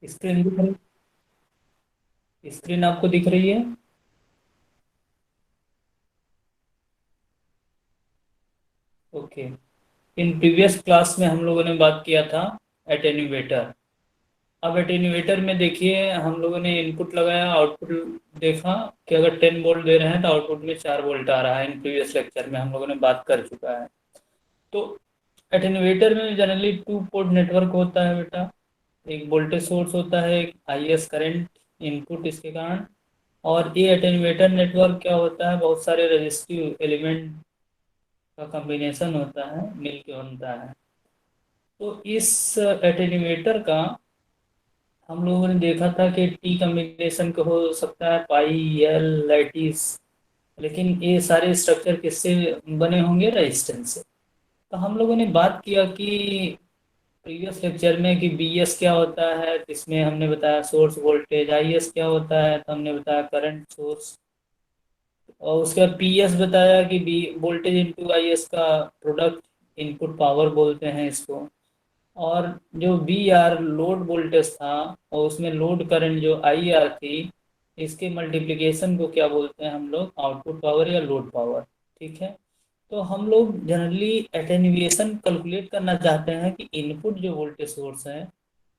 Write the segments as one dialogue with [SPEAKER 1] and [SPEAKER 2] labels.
[SPEAKER 1] Screen दिख रही, screen आपको दिख रही है? ओके। इन प्रीवियस क्लास में हम लोगों ने बात किया था एटेन्यूएटर। अब एटेन्यूएटर में देखिए, हम लोगों ने इनपुट लगाया, आउटपुट देखा कि अगर 10 वोल्ट दे रहे हैं तो आउटपुट में 4 वोल्ट आ रहा है। इन प्रीवियस लेक्चर में हम लोगों ने बात कर चुका है। तो एटेन्यूएटर में जनरली 2 पोर्ट नेटवर्क होता है बेटा। एक वोल्टेज सोर्स होता है, एक आईएस करंट इनपुट इसके कारण। और ये एटेन्यूएटर नेटवर्क क्या होता है, बहुत सारे रेजिस्टिव एलिमेंट का कॉम्बिनेशन होता है, मिल के बनता है। तो इस एटेन्यूएटर का हम लोगों ने देखा था कि टी कॉम्बिनेशन का हो सकता है, पाई, एल, लैटिस। लेकिन ये सारे स्ट्रक्चर किससे बने होंगे? रेजिस्टेंस से। तो हम लोगों ने बात किया कि प्रीवियस लेक्चर में कि बी एस क्या होता है, जिसमें हमने बताया सोर्स वोल्टेज। आई एस क्या होता है, तो हमने बताया करंट सोर्स। और उसके बाद पी एस बताया कि V voltage into I S का प्रोडक्ट, इनपुट पावर बोलते हैं इसको। और जो बी आर लोड वोल्टेज था, और उसमें लोड करंट जो आई आर थी, इसके मल्टीप्लिकेशन को क्या बोलते हैं हम लोग? आउटपुट पावर या लोड पावर। ठीक है। तो हम लोग जनरली एटेन्यूएशन कैलकुलेट करना चाहते हैं कि इनपुट जो वोल्टेज सोर्स है,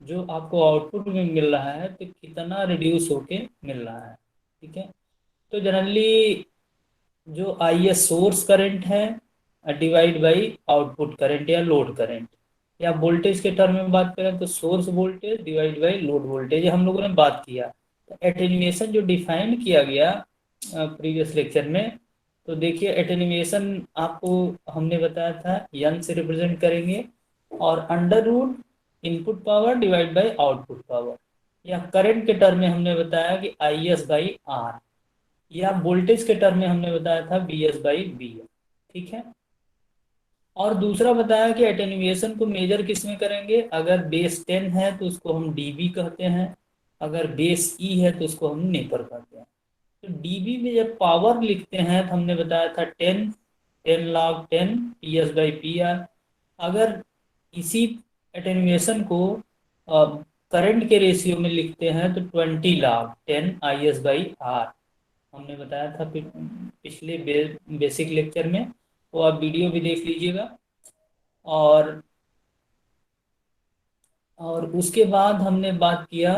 [SPEAKER 1] जो आपको आउटपुट में मिल रहा है, तो कितना रिड्यूस होके मिल रहा है। ठीक है। तो जनरली जो आई एस सोर्स करंट है डिवाइड बाई आउटपुट करंट या लोड करंट, या वोल्टेज के टर्म में बात करें तो source voltage divide by load voltage, हम लोगों ने बात किया। तो एटेन्यूएशन जो डिफाइन किया गया प्रीवियस लेक्चर में, तो देखिए एटेन्यूएशन आपको हमने बताया था यन से रिप्रेजेंट करेंगे, और under root input power divide by output power, या करंट के टर्म में हमने बताया कि आई एस बाई आर, या वोल्टेज के टर्म में हमने बताया था V S by V L. ठीक है। और दूसरा बताया कि एटेन्यूएशन को मेजर किस में करेंगे? अगर बेस 10 है तो उसको हम डीबी कहते हैं, अगर बेस ई है तो उसको हम नेपर कहते हैं। तो डीबी में जब पावर लिखते हैं तो हमने बताया था 10, 10 log 10 P S by P R. अगर इसी एटेन्यूएशन को करंट के रेशियो में लिखते हैं तो 20 log 10 I S by R. हमने बताया था पिछले बेसिक लेक्चर में, तो आप वीडियो भी देख लीजिएगा। और उसके बाद हमने बात किया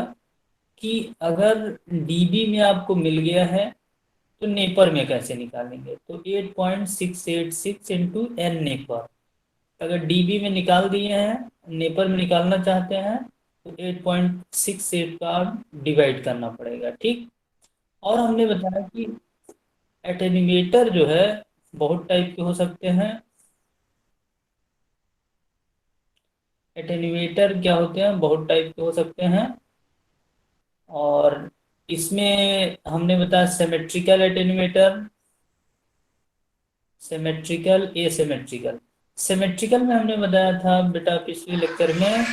[SPEAKER 1] कि अगर डीबी में आपको मिल गया है तो नेपर में कैसे निकालेंगे? तो 8.686 इंटू एन नेपर। अगर डीबी में निकाल दिए हैं, नेपर में निकालना चाहते हैं, तो 8.68 का डिवाइड करना पड़ेगा। ठीक। और हमने बताया कि एटेन्यूएटर जो है बहुत टाइप के हो सकते हैं। एटेन्यूएटर क्या होते हैं? बहुत टाइप के हो सकते हैं। और इसमें हमने बताया symmetrical attenuator, symmetrical, asymmetrical. Symmetrical में हमने बताया था बेटा पिछले लेक्चर में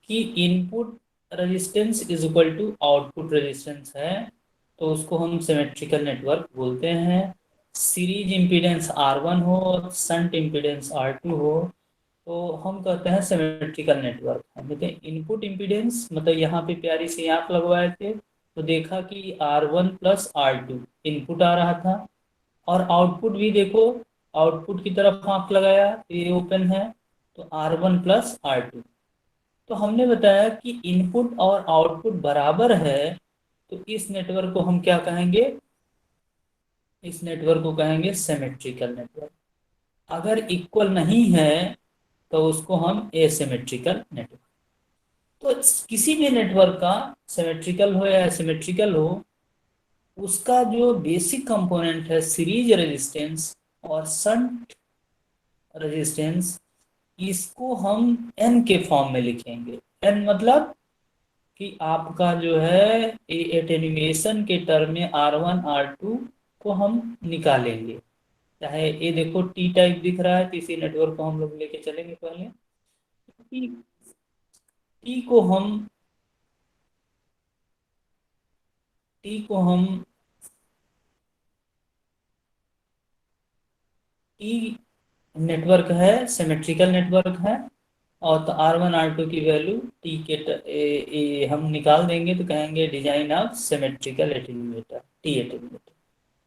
[SPEAKER 1] कि input resistance is equal to output resistance है, तो उसको हम सिमेट्रिकल नेटवर्क बोलते हैं। सीरीज इम्पीडेंस R1 हो और शंट इम्पीडेंस R2 हो, तो हम कहते हैं सिमेट्रिकल नेटवर्क। हम कहते हैं इनपुट इम्पीडेंस, मतलब यहाँ पे प्यारी सी आंख लगवाए थे तो देखा कि R1 प्लस R2 इनपुट आ रहा था। और आउटपुट भी देखो, आउटपुट की तरफ आंख लगाया तो ये ओपन है, तो R1 प्लस R2। तो हमने बताया कि इनपुट और आउटपुट बराबर है, तो इस नेटवर्क को हम क्या कहेंगे? इस नेटवर्क को कहेंगे सिमेट्रिकल नेटवर्क। अगर इक्वल नहीं है तो उसको हम एसिमेट्रिकल नेटवर्क। तो किसी भी नेटवर्क का सिमेट्रिकल हो या एसिमेट्रिकल हो, उसका जो बेसिक कंपोनेंट है सीरीज रेजिस्टेंस और शंट रेजिस्टेंस, इसको हम एन के फॉर्म में लिखेंगे। एन मतलब कि आपका जो है एटेन्यूएशन के टर्म में R1 R2 को हम निकालेंगे। चाहे ये देखो टी टाइप दिख रहा है, तो इसी नेटवर्क को हम लोग लेके चलेंगे पहले। टी, टी को हम टी को हम टी नेटवर्क है, सिमेट्रिकल नेटवर्क है। और तो R1 R2 की वैल्यू टी के हम निकाल देंगे तो कहेंगे design of symmetrical attenuator, T attenuator.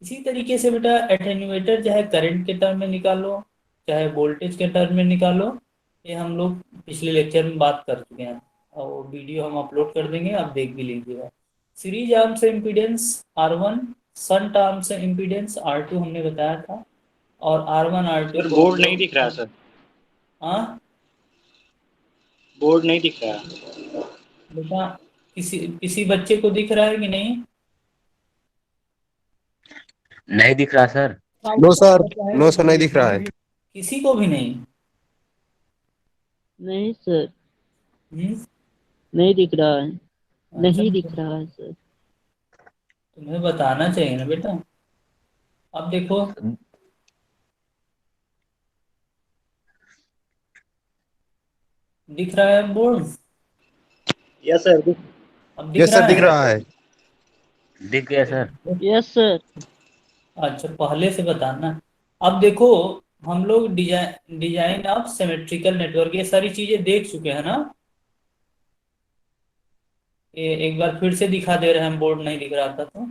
[SPEAKER 1] इसी तरीके से बेटा एटेन्यूएटर चाहे करंट के टर्म में निकालो चाहे वोल्टेज के टर्म में निकालो, ये हम लोग पिछले लेक्चर में बात कर चुके हैं और वो वीडियो हम अपलोड कर देंगे, आप देख भी लीजिएगा। सीरीज आर्म से इम्पीडेंस R1, शंट आर्म से इम्पीडेंस R2 हमने बताया था, और R1 R2
[SPEAKER 2] सर
[SPEAKER 1] को हम
[SPEAKER 2] बोर्ड नहीं
[SPEAKER 1] लोग,
[SPEAKER 2] दिख रहा सर,
[SPEAKER 1] हाँ
[SPEAKER 2] बोर्ड नहीं दिख रहा।
[SPEAKER 1] बेटा किसी किसी बच्चे को दिख रहा है कि नहीं?
[SPEAKER 3] नहीं दिख रहा sir.
[SPEAKER 4] No sir, no sir, नहीं दिख रहा है।
[SPEAKER 1] किसी को भी नहीं?
[SPEAKER 5] नहीं सर,
[SPEAKER 1] हम्म?
[SPEAKER 5] नहीं दिख रहा है, नहीं
[SPEAKER 1] अच्छा,
[SPEAKER 5] दिख रहा है सर।
[SPEAKER 1] तुम्हें बताना चाहिए ना बेटा। अब देखो, दिख रहा है बोर्ड?
[SPEAKER 2] Yes sir.
[SPEAKER 1] अब दिख
[SPEAKER 4] यस
[SPEAKER 1] रहा
[SPEAKER 4] सर, दिख
[SPEAKER 1] है?
[SPEAKER 4] रहा है।
[SPEAKER 3] दिख गया सर।
[SPEAKER 5] Yes sir.
[SPEAKER 1] अच्छा, पहले से बताना। अब देखो, हम लोग डिजाइन ऑफ सिमेट्रिकल नेटवर्क ये सारी चीजें देख चुके हैं ना। ये एक बार फिर से दिखा दे रहे हैं, बोर्ड नहीं दिख रहा था तो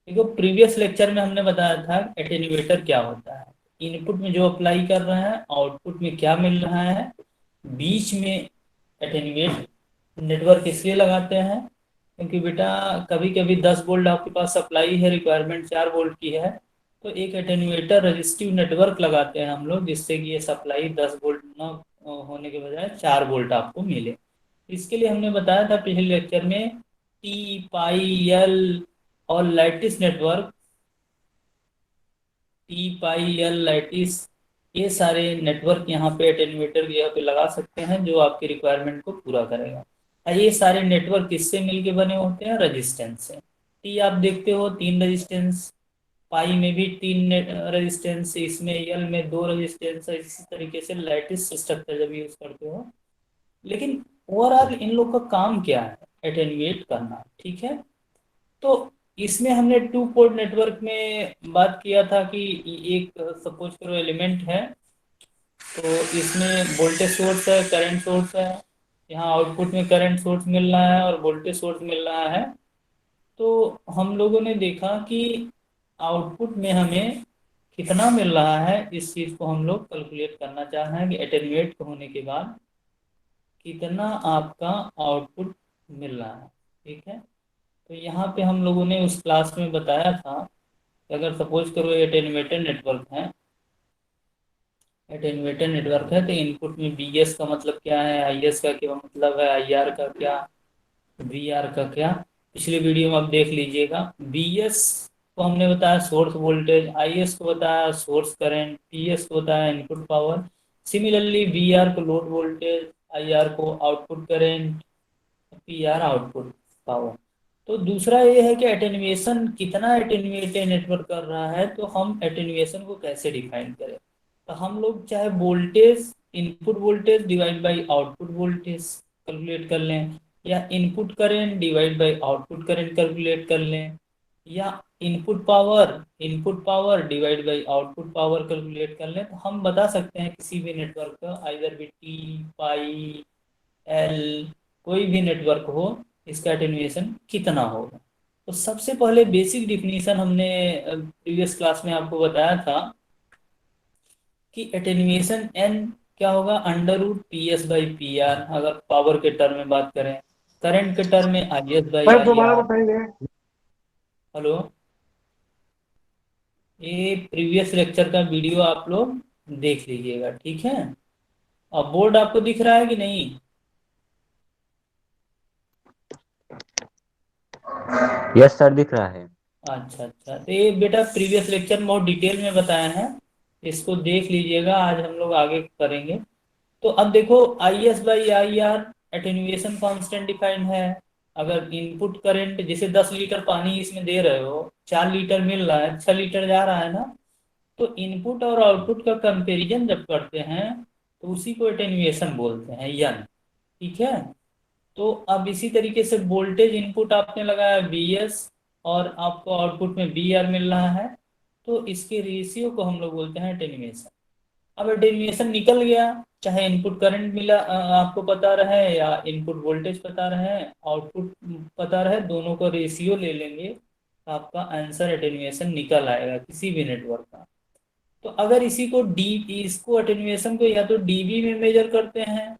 [SPEAKER 1] देखो, प्रीवियस लेक्चर में हमने बताया था एटेन्यूएटर क्या होता है। इनपुट में जो अप्लाई कर रहे हैं, आउटपुट में क्या मिल रहा है, बीच में एटेन्यूएट नेटवर्क इसलिए लगाते हैं क्योंकि बेटा कभी कभी 10 वोल्ट आपके पास सप्लाई है, रिक्वायरमेंट 4 वोल्ट की है, तो एक एटेन्यूएटर रजिस्टिव नेटवर्क लगाते हैं हम लोग, जिससे कि ये सप्लाई 10 वोल्ट न होने के बजाय 4 वोल्ट आपको मिले। इसके लिए हमने बताया था पिछले लेक्चर में टी, पाई, एल और लैटिस नेटवर्क, टी, पाई, एल, लैटिस, ये सारे नेटवर्क यहाँ पे एटेन्यूएटर की जगह पे लगा सकते हैं जो आपकी रिक्वायरमेंट को पूरा करेगा। और ये सारे नेटवर्क किससे मिलके बने होते हैं? रेजिस्टेंस से। टी आप देखते हो 3 रेजिस्टेंस, पाई में भी 3 रेजिस्टेंस, इसमें एल में 2 रेजिस्टेंस है। इसी तरीके से लैटिस स्ट्रक्चर जब यूज करते हो। लेकिन ओवरऑल इन लोग का काम क्या है? एटेन्यूएट करना, ठीक है। तो इसमें हमने 2 पोर्ट नेटवर्क में बात किया था कि एक सपोज करो एलिमेंट है, तो इसमें वोल्टेज सोर्स है, करंट सोर्स है, यहाँ आउटपुट में करंट सोर्स मिल रहा है और वोल्टेज सोर्स मिल रहा है। तो हम लोगों ने देखा कि आउटपुट में हमें कितना मिल रहा है, इस चीज़ को हम लोग कैलकुलेट करना चाह रहे हैं कि एटेन्यूएट होने के बाद कितना आपका आउटपुट मिल रहा है, ठीक है। तो यहाँ पे हम लोगों ने उस क्लास में बताया था कि अगर सपोज करो एटेन्यूएटर नेटवर्क है, एटेन्यूएटर नेटवर्क है, तो इनपुट में बी एस का मतलब क्या है, आई एस का क्या मतलब है, आई आर का क्या, वी आर का क्या, पिछले वीडियो में आप देख लीजिएगा। बी एस को हमने बताया सोर्स वोल्टेज, आई एस को बताया सोर्स करंट, पी एस को बताया input power. Similarly V R को लोड वोल्टेज, आई आर को output current, P R output power. तो दूसरा ये है कि एटेन्यूएशन कितना एटेन्यूएटेड नेटवर्क कर रहा है, तो हम एटेन्यूएशन को कैसे डिफाइन करें। तो हम लोग चाहे voltage, input voltage divide by output voltage calculate कर लें, या input current divide by output current calculate कर लें, या input power divide by output power calculate कर लें, तो हम बता सकते हैं किसी भी नेटवर्क का, आइदर भी टी, पाई, एल, कोई भी नेटवर्क हो, इसका एटेन्यूएशन कितना होगा। तो सबसे पहले बेसिक डिफिनीशन हमने प्रीवियस क्लास में आपको बताया था कि एटेन्यूएशन एन क्या होगा, under root P S by P R, अगर पावर के टर्म में बात करें। करंट के टर्म में I S by I R. Hello, ये प्रीवियस लेक्चर का वीडियो आप लोग देख लीजिएगा, ठीक है। अब बोर्ड आपको दिख रहा है कि नहीं?
[SPEAKER 3] यस सर, दिख रहा है।
[SPEAKER 1] अच्छा अच्छा, तो ये बेटा प्रीवियस लेक्चर में बहुत डिटेल में बताया है, इसको देख लीजिएगा, आज हम लोग आगे करेंगे। तो अब देखो, आई S by I are attenuation constant defined है। अगर इनपुट करंट जैसे 10 लीटर पानी इसमें दे रहे हो, 4 लीटर मिल रहा है, 6 लीटर जा रहा है ना, तो इनपुट और आउटपुट का कंपेरिजन जब करते हैं तो उसी को एटेन्यूएशन बोलते हैं, यन। ठीक है। तो अब इसी तरीके से वोल्टेज इनपुट आपने लगाया Vs और आपको आउटपुट में Vr मिल रहा है, तो इसके रेशियो को हम लोग बोलते हैं एटेन्यूएशन। अब एटेन्यूएशन निकल गया, चाहे इनपुट करंट मिला आपको पता रहे या इनपुट वोल्टेज पता रहे, आउटपुट पता रहे, दोनों का रेशियो ले लेंगे तो आपका आंसर एटेन्यूएशन निकल आएगा किसी भी नेटवर्क का। तो अगर इसको एटेन्यूएशन को या तो डीबी में मेजर करते हैं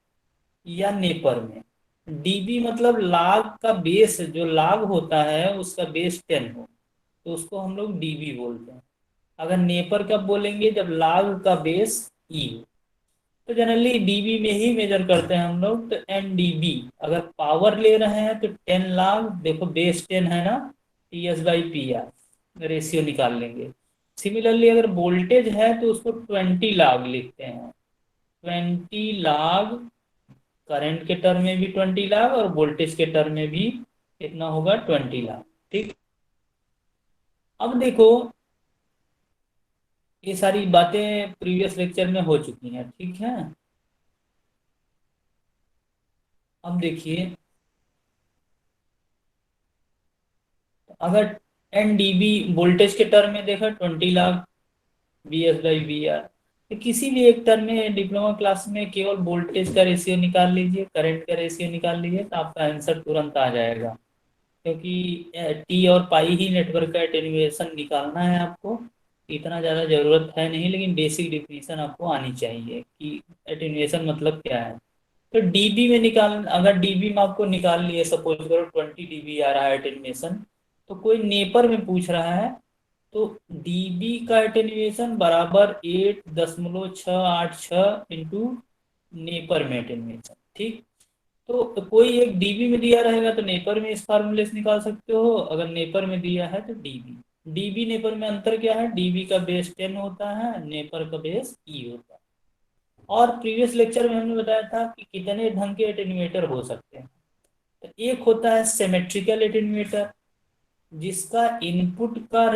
[SPEAKER 1] या नेपर में। डीबी मतलब लाग का बेस, जो लाग होता है उसका बेस 10 हो, तो उसको हम लोग डीबी बोलते हैं। अगर नेपर कब बोलेंगे, जब लाग का बेस ई हो। तो जनरली डीबी में ही मेजर करते हैं हम लोग। तो एनडीबी अगर पावर ले रहे हैं तो 10 लाग, देखो बेस 10 है ना, PS/PR रेशियो निकाल लेंगे। सिमिलरली अगर वोल्टेज है तो उसको 20 लाग लिखते हैं। 20 लाग करंट के टर्म में भी 20 लाख और वोल्टेज के टर्म में भी कितना होगा, 20 लाख। ठीक, अब देखो ये सारी बातें प्रीवियस लेक्चर में हो चुकी हैं, ठीक है। अब देखिए, अगर एनडीबी वोल्टेज के टर्म में देखा 20 लाख BS/VR, तो किसी भी एक टर्म में डिप्लोमा क्लास में केवल वोल्टेज का रेशियो निकाल लीजिए, करंट का रेशियो निकाल लीजिए, तो आपका आंसर तुरंत आ जाएगा। क्योंकि टी और पाई ही नेटवर्क का एटेन्यूएशन निकालना है आपको, इतना ज़्यादा ज़रूरत है नहीं, लेकिन बेसिक डिफिनीशन आपको आनी चाहिए कि एटेन्यूएशन मतलब क्या है। तो डीबी में अगर डीबी में आपको निकाल लिए, सपोज करो 20 dB आ रहा है एटेन्यूएशन, तो कोई नेपर में पूछ रहा है, तो डीबी का एटेन्यूएशन बराबर 8.686 इंटू नेपर में एटेन्यूएशन। ठीक, तो कोई एक डीबी में दिया रहेगा तो नेपर में इस फार्मूले से निकाल सकते हो, अगर नेपर में दिया है तो डीबी। डीबी नेपर में अंतर क्या है, डीबी का बेस 10 होता है, नेपर का बेस ई होता है। और प्रीवियस लेक्चर में हमने बताया था कि कितने ढंग के एटेन्यूएटर हो सकते हैं। तो एक होता है सिमेट्रिकल एटेन्यूएटर, जिसका इनपुट का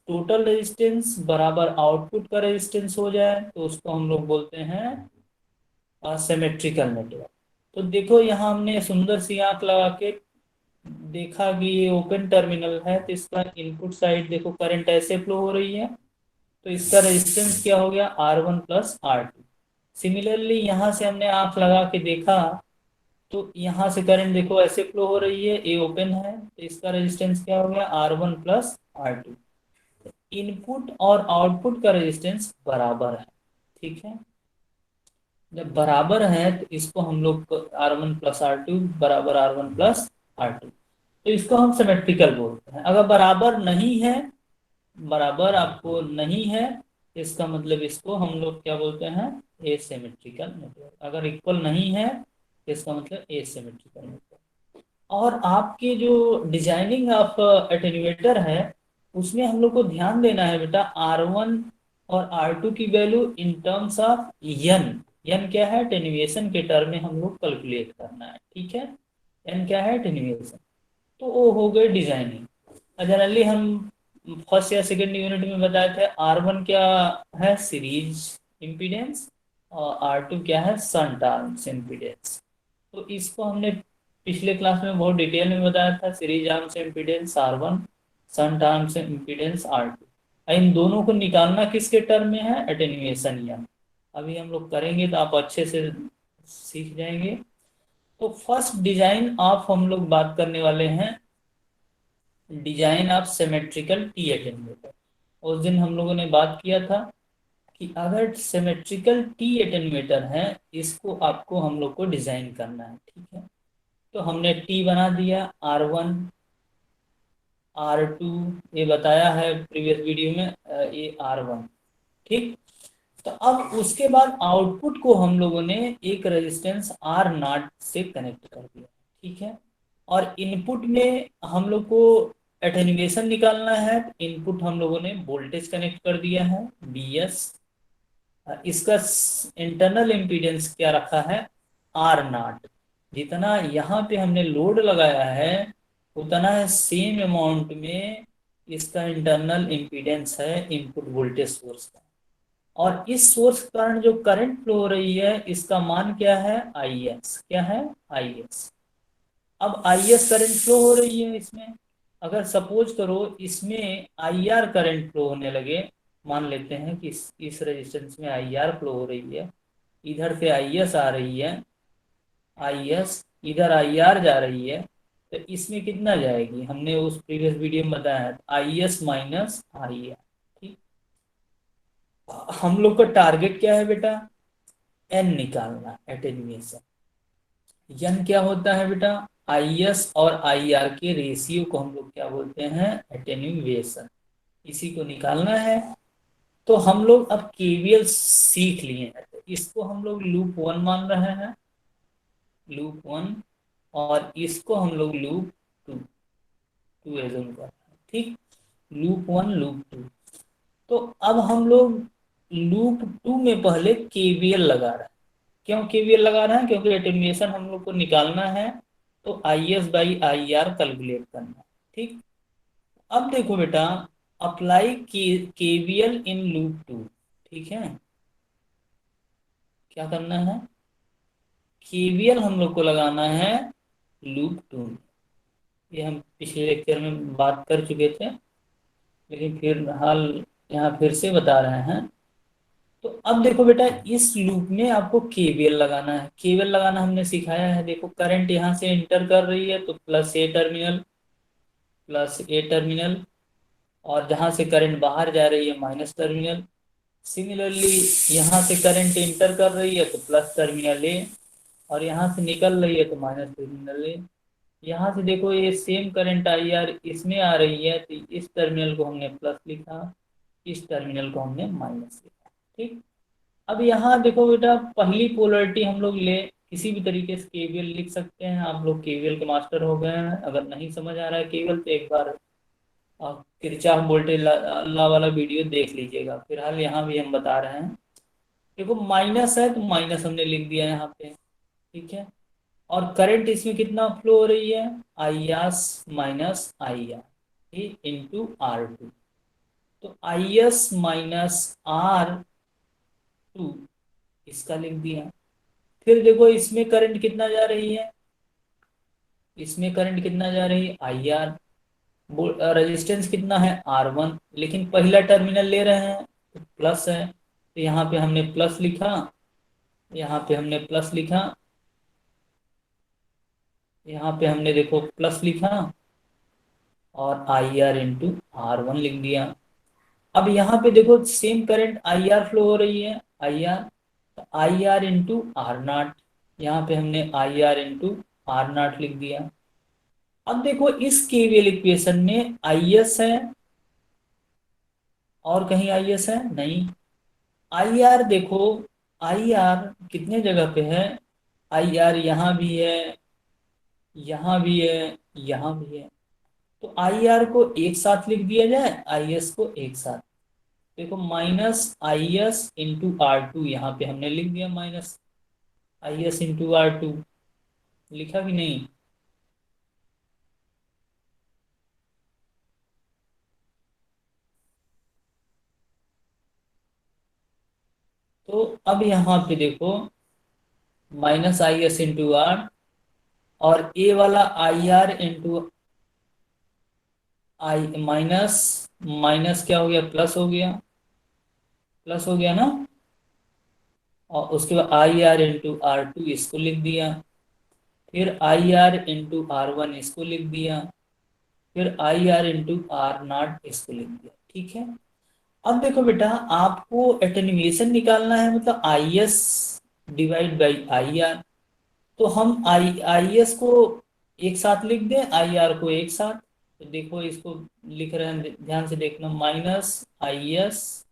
[SPEAKER 1] टोटल रेजिस्टेंस बराबर आउटपुट का रेजिस्टेंस हो जाए, तो उसको हम लोग बोलते हैं सिमेट्रिकल नेटवर्क। तो देखो यहाँ हमने सुंदर सी आंख लगा के देखा कि ये ओपन टर्मिनल है, तो इसका इनपुट साइड देखो करंट ऐसे फ्लो हो रही है, तो इसका रेजिस्टेंस क्या हो गया, R1 + R2। सिमिलरली यहाँ से हमने आंख लगा के देखा, तो यहाँ से करंट देखो ऐसे फ्लो हो रही है, ए ओपन है, तो इसका रेजिस्टेंस क्या हो गया, R1 + R2। इनपुट और आउटपुट का रेजिस्टेंस बराबर है, ठीक है। जब बराबर है तो इसको हम लोग R1 + R2 बराबर R1 + R2, तो इसको हम सिमेट्रिकल बोलते हैं। अगर बराबर नहीं है, बराबर आपको नहीं है, इसका मतलब इसको हम लोग क्या बोलते हैं, एसिमेट्रिकल नेटवर्क। अगर इक्वल नहीं है, इसका मतलब एसिमेट्रिकल नेटवर्क। और आपके जो डिजाइनिंग ऑफ एटेन्यूएटर है, उसमें हम लोग को ध्यान देना है बेटा, R1 और R2 की value in terms of N क्या है, एटेन्यूएशन के टर्म में हम लोग कैलकुलेट करना है, ठीक है। एन क्या है, एटेन्यूएशन। तो वो हो गई डिजाइनिंग। जनरली हम फर्स्ट या सेकेंड यूनिट में बताए थे, R1 क्या है, सीरीज इम्पीडेंस, और R2 क्या है, शंट आर्म्स इम्पीडेंस। तो इसको हमने पिछले क्लास में बहुत डिटेल में बताया था, series arms impedance R1, shunt arms impedance R2। इन दोनों को निकालना किसके टर्म में है, एटेन्यूएशन या। अभी हम लोग करेंगे तो आप अच्छे से सीख जाएंगे। तो फर्स्ट डिजाइन ऑफ हम लोग बात करने वाले हैं, design of symmetrical T attenuator. उस दिन हम लोगों ने बात किया था कि अगर सिमेट्रिकल टी एटेन्यूएटर है, इसको आपको हम लोग को डिजाइन करना है, ठीक है। तो हमने टी बना दिया, R1 R2 ये बताया है प्रीवियस वीडियो में, ये R1, ठीक। तो अब उसके बाद आउटपुट को हम लोगों ने एक रेजिस्टेंस R0 से कनेक्ट कर दिया, ठीक है। और इनपुट में हम लोग को एटेन्यूएशन निकालना है, इनपुट हम लोगों ने वोल्टेज कनेक्ट कर दिया है BS। इसका इंटरनल इम्पीडेंस क्या रखा है, R0। जितना यहाँ पे हमने लोड लगाया है, उतना सेम अमाउंट में इसका इंटरनल इम्पीडेंस है इनपुट वोल्टेज सोर्स का। और इस सोर्स के कारण जो करंट फ्लो हो रही है इसका मान क्या है, आई एस। क्या है, आई एस। अब आई एस करंट फ्लो हो रही है इसमें। अगर सपोज करो इसमें आई आर करंट फ्लो होने लगे, मान लेते हैं कि इस रेजिस्टेंस में आई आर फ्लो हो रही है, इधर से आई एस आ रही है, आई एस इधर आई आर जा रही है, तो इसमें कितना जाएगी, हमने उस प्रीवियस वीडियो में बताया है, I S minus I are. ठीक, हम लोग का टारगेट क्या है बेटा, एन निकालना, एटेन्यूएशन। एन क्या होता है बेटा, आई एस और आई आर के रेशियो को हम लोग क्या बोलते हैं, एटेन्यूएशन। इसी को निकालना है। तो हम लोग अब केवीएल सीख लिए हैं, तो इसको हम लोग लूप वन मान रहे हैं, लूप वन, और इसको हम लोग लूप टू, टू एज्यूम कर रहे हैं। ठीक, लूप वन लूप टू। तो अब हम लोग लूप टू में पहले केवीएल लगा रहे हैं। क्यों केवीएल लगा रहे हैं, क्योंकि एटेन्यूएशन हम लोग को निकालना है, तो I S by I R calculate करना है। ठीक, अब देखो बेटा, apply KVL in loop two. ठीक है, क्या करना है, केवीएल हम लोग को लगाना है लूप टू। ये हम पिछले लेक्चर में बात कर चुके थे, लेकिन फिर हाल यहाँ फिर से बता रहे हैं। तो अब देखो बेटा, इस लूप में आपको केवीएल लगाना है। केवीएल लगाना हमने सिखाया है। देखो करंट यहाँ से इंटर कर रही है, तो प्लस ए टर्मिनल, प्लस ए टर्मिनल, और जहाँ से करंट बाहर जा रही है माइनस टर्मिनल। सिमिलरली यहाँ से करंट इंटर कर रही है तो प्लस टर्मिनल ए, और यहाँ से निकल रही है तो माइनस टर्मिनल ए। यहाँ से देखो ये सेम करंट आई आर इसमें आ रही है, तो इस टर्मिनल को हमने प्लस लिखा, इस टर्मिनल को हमने माइनस लिखा। ठीक, अब यहाँ देखो बेटा, पहली पोलरिटी हम लोग ले, किसी भी तरीके से केवीएल लिख सकते हैं। आप लोग केवीएल के मास्टर हो गए हैं। अगर नहीं समझ आ रहा है केवीएल, तो एक बार किरचॉफ वोल्टेज लॉ वाला वीडियो देख लीजिएगा। फिलहाल यहाँ भी हम बता रहे हैं। देखो माइनस है तो माइनस हमने लिख दिया यहाँ पे। ठीक है, और करंट इसमें कितना फ्लो हो रही है, I S minus I R into R two. तो I S minus R two इसका लिख दिया। फिर देखो इसमें करंट कितना जा रही है, इसमें करंट कितना जा रही है, आई आर। रेजिस्टेंस कितना है, आर वन, लेकिन पहला टर्मिनल ले रहे हैं तो प्लस है, तो यहाँ पे हमने प्लस लिखा, यहाँ पे हमने प्लस लिखा, यहाँ पे हमने देखो प्लस लिखा, और I R into R one लिख दिया। अब यहाँ पे देखो same current I R flow हो रही है, आई आर, तो I R into R nought, यहाँ पे हमने I R into R nought लिख दिया। अब देखो इस केवीएल इक्वेशन में आई एस है, और कहीं आई एस है नहीं। आई आर देखो, आई आर कितने जगह पे है, आई आर यहाँ भी है, यहाँ भी है, यहाँ भी है। तो आई आर को एक साथ लिख दिया जाए, आई एस को एक साथ। देखो minus I S into R two, यहाँ पे हमने लिख दिया minus I S into R two, लिखा कि नहीं। तो अब यहाँ पे देखो minus I S into R, और ए वाला I R into I minus, minus क्या हो गया, प्लस हो गया, प्लस हो गया ना। और उसके बाद I R into R two इसको लिख दिया, फिर I R into R one इसको लिख दिया, फिर I R into R nought इसको लिख दिया। ठीक है, अब देखो बेटा, आपको एटेन्यूएशन निकालना है, मतलब I S divide by I R. तो हम आई आई एस को एक साथ लिख दें, आई आर को एक साथ। तो देखो इसको लिख रहे हैं, ध्यान से देखना, minus I S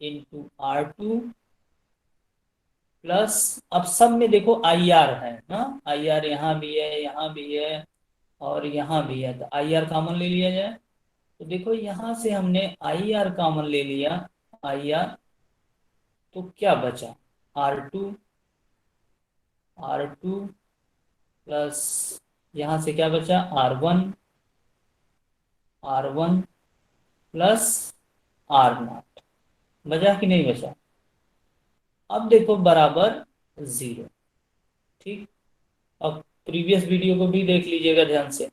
[SPEAKER 1] into R two plus, अब सब में देखो आई आर है ना, आई आर यहाँ भी है, यहाँ भी है, और यहाँ भी है, तो आई आर कॉमन ले लिया जाए। तो देखो यहाँ से हमने आई आर कॉमन ले लिया, आई आर, तो क्या बचा, R two, R two plus यहाँ से क्या बचा, R one, R one plus R nought. बचा कि नहीं बचा? अब देखो बराबर 0। ठीक, अब प्रीवियस वीडियो को भी देख लीजिएगा ध्यान से।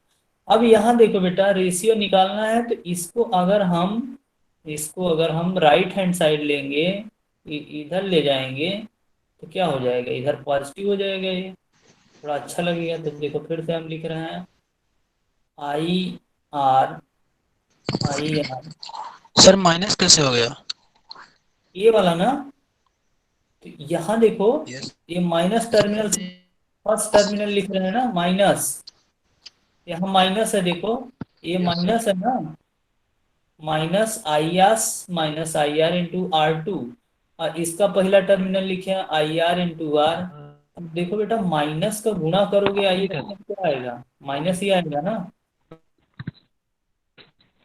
[SPEAKER 1] अब यहाँ देखो बेटा, रेशियो निकालना है तो इसको अगर हम राइट हैंड साइड लेंगे, इधर ले जाएंगे, तो क्या हो जाएगा, इधर पॉजिटिव हो जाएगा, ये थोड़ा अच्छा लगेगा। तो देखो फिर से हम लिख रहे हैं I R, I R,
[SPEAKER 6] sir minus कैसे हो गया?
[SPEAKER 1] ये वाला ना। तो यहाँ देखो,
[SPEAKER 6] यस।
[SPEAKER 1] ये माइनस टर्मिनल से फर्स्ट टर्मिनल लिख रहे हैं ना, माइनस, यहाँ माइनस है देखो, ये
[SPEAKER 6] यस सर।
[SPEAKER 1] माइनस है ना, minus I R into R two, और इसका पहला टर्मिनल लिखे हैं आई आर इंटू आर। अब देखो बेटा, माइनस का गुणा करोगे आई
[SPEAKER 6] ठीक है
[SPEAKER 1] में क्या आएगा, माइनस ही आएगा ना।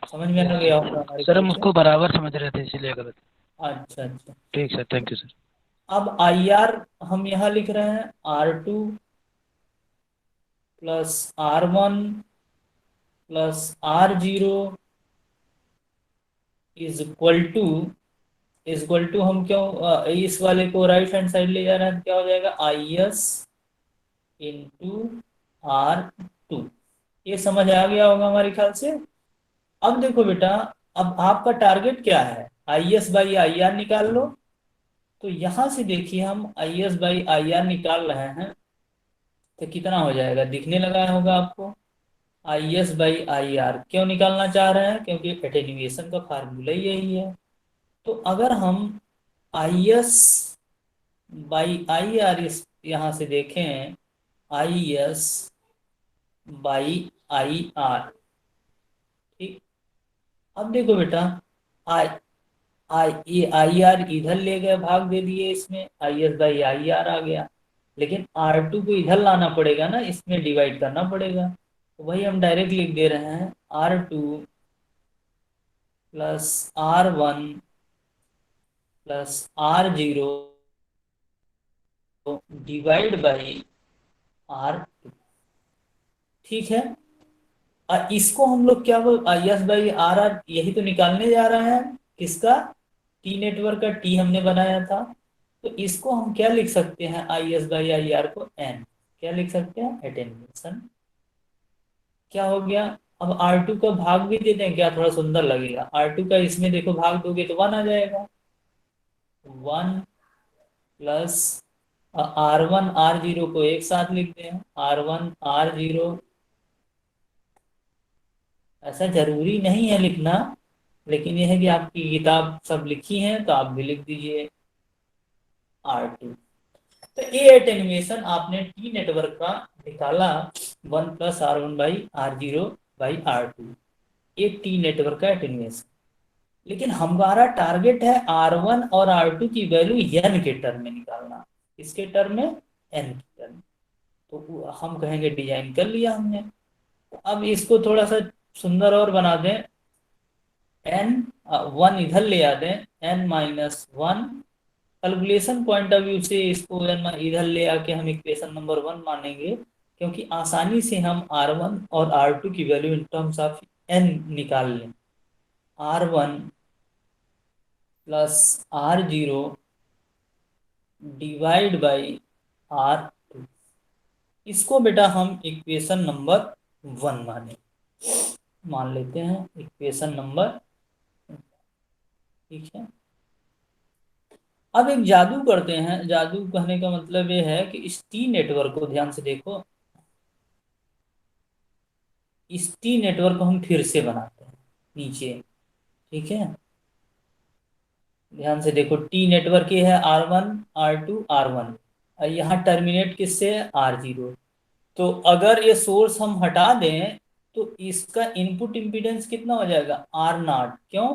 [SPEAKER 1] समझ में आ गया होगा हमारे
[SPEAKER 6] सर
[SPEAKER 1] ख्याल
[SPEAKER 6] हम
[SPEAKER 1] से।
[SPEAKER 6] उसको बराबर समझ रहे थे इसीलिए गलत।
[SPEAKER 1] अच्छा अच्छा।
[SPEAKER 6] ठीक सर, थैंक यू सर।
[SPEAKER 1] अब आई आर हम यहाँ लिख रहे हैं R two plus R one plus R zero is equal to हम क्यों इस वाले को राइट हैंड साइड ले जा रहे हैं, तो क्या हो जाएगा I S into R two. ये समझ आ गया होगा हमारे ख्याल से। अब देखो बेटा, अब आपका टारगेट क्या है, I S by I are निकाल लो। तो यहां से देखिए, हम आई एस बाई आई आर निकाल रहे हैं, तो कितना हो जाएगा, दिखने लगा होगा आपको। आई एस बाई आई आर क्यों निकालना चाह रहे हैं, क्योंकि एटेन्यूएशन का फार्मूला ही यही है। तो अगर हम आई एस बाई आई आर इस यहाँ से देखें, आई एस बाई आई आर, ठीक। अब देखो बेटा, आई आई ये आई आर इधर ले गए, भाग दे दिए, इसमें I S by I R आ गया। लेकिन आर टू को इधर लाना पड़ेगा ना, इसमें डिवाइड करना पड़ेगा। तो वही हम डायरेक्ट लिख दे रहे हैं, R two plus R one plus R zero divide by R two. ठीक है, और इसको हम लोग क्या बोल, I S by R R यही तो निकालने जा रहे हैं, किसका, टी नेटवर्क का, टी हमने बनाया था। तो इसको हम क्या लिख सकते हैं, आई एस बाई आई आर को एन क्या लिख सकते हैं, एटेन्यूएशन। क्या हो गया, अब आर टू का भाग भी दे दें क्या, थोड़ा सुंदर लगेगा। आर टू का इसमें देखो भाग दोगे तो वन आ जाएगा, one plus R one R zero को एक साथ लिख दें, आर वन आर जीरो। ऐसा जरूरी नहीं है लिखना, लेकिन यह है कि आपकी किताब सब लिखी है तो आप भी लिख दीजिए आर टू। तो ये एटेन्यूएशन आपने टी नेटवर्क का निकाला, one plus R one by R zero by R two, ये टी नेटवर्क का एटेन्यूएशन। लेकिन हमारा टारगेट है आर वन और आर टू की वैल्यू एन के टर्म में निकालना, इसके टर्म में, एन के टर्म। तो हम कहेंगे डिजाइन कर लिया हमने। अब इसको थोड़ा सा सुंदर और बना दें, एन वन इधर ले आ दें, N minus one. Calculation point of view से इसको इधर ले आके हम इक्वेशन नंबर वन मानेंगे, क्योंकि आसानी से हम आर वन और आर टू की value in terms of N निकाल लें। R one plus R zero divide by R two, इसको बेटा हम इक्वेशन नंबर वन मान लेते हैं, इक्वेशन नंबर, ठीक है। अब एक जादू करते हैं, जादू कहने का मतलब ये है कि इस टी नेटवर्क को ध्यान से देखो, इस टी नेटवर्क को हम फिर से बनाते हैं नीचे, ठीक है। ध्यान से देखो, टी नेटवर्क ये है R one R two R one, और यहाँ टर्मिनेट किससे है, आर जीरो। तो अगर ये सोर्स हम हटा दें तो इसका इनपुट इम्पीडेंस कितना हो जाएगा, आर नॉट। क्यों,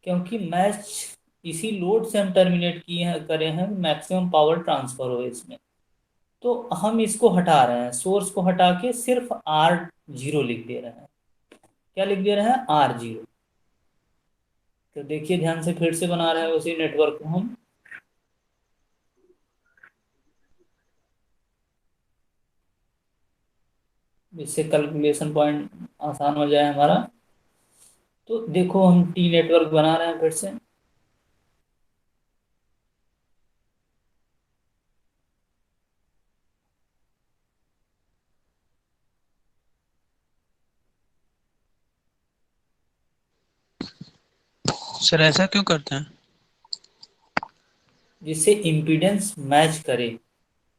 [SPEAKER 1] क्योंकि मैच इसी लोड से हम टर्मिनेट किए हैं, करे हैं, मैक्सिमम पावर ट्रांसफर हो इसमें। तो हम इसको हटा रहे हैं, सोर्स को हटा के सिर्फ आर जीरो लिख दे रहे हैं। क्या लिख दे रहे हैं, आर जीरो। तो देखिए ध्यान से, फिर से बना रहे हैं उसी नेटवर्क को हम, इससे कैलकुलेशन पॉइंट आसान हो जाए हमारा। तो देखो हम टी नेटवर्क बना रहे हैं फिर से,
[SPEAKER 6] सर ऐसा क्यों करते हैं?
[SPEAKER 1] जिससे इम्पीडेंस मैच करे,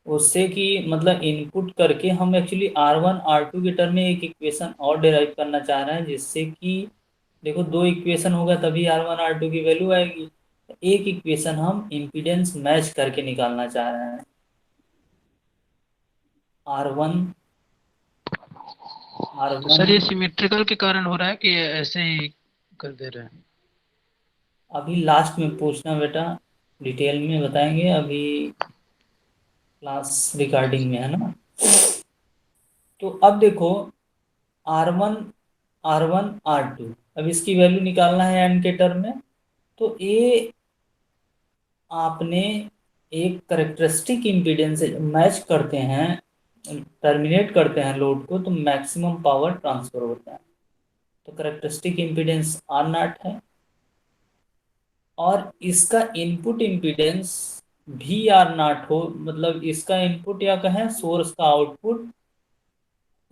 [SPEAKER 1] उससे कि मतलब इनपुट करके हम एक्चुअली R1 R2 के टर्म में एक इक्वेशन और डिराइव करना चाह रहे हैं, जिससे कि देखो दो इक्वेशन होगा तभी R1 R2 की वैल्यू आएगी। तो एक इक्वेशन हम इम्पीडेंस मैच करके निकालना चाह रहे हैं। R1
[SPEAKER 6] तो सर ये
[SPEAKER 1] R1
[SPEAKER 6] सिमेट्रिकल के कारण हो रहा है कि ऐसे ही कर दे रहे हैं?
[SPEAKER 1] अभी लास्ट में पूछना बेटा, डिटेल में बताएंगे, अभी क्लास रिकॉर्डिंग में है ना। तो अब देखो R1 R1 R2, अब इसकी वैल्यू निकालना है एन के टर्म में। तो ये आपने एक करेक्टरिस्टिक इम्पीडेंस मैच करते हैं, टर्मिनेट करते हैं लोड को, तो मैक्सिमम पावर ट्रांसफर होता है। तो करेक्टरिस्टिक इम्पीडेंस R0 है, और इसका इनपुट इम्पीडेंस भी R0 हो, मतलब इसका इनपुट या कहें सोर्स का आउटपुट,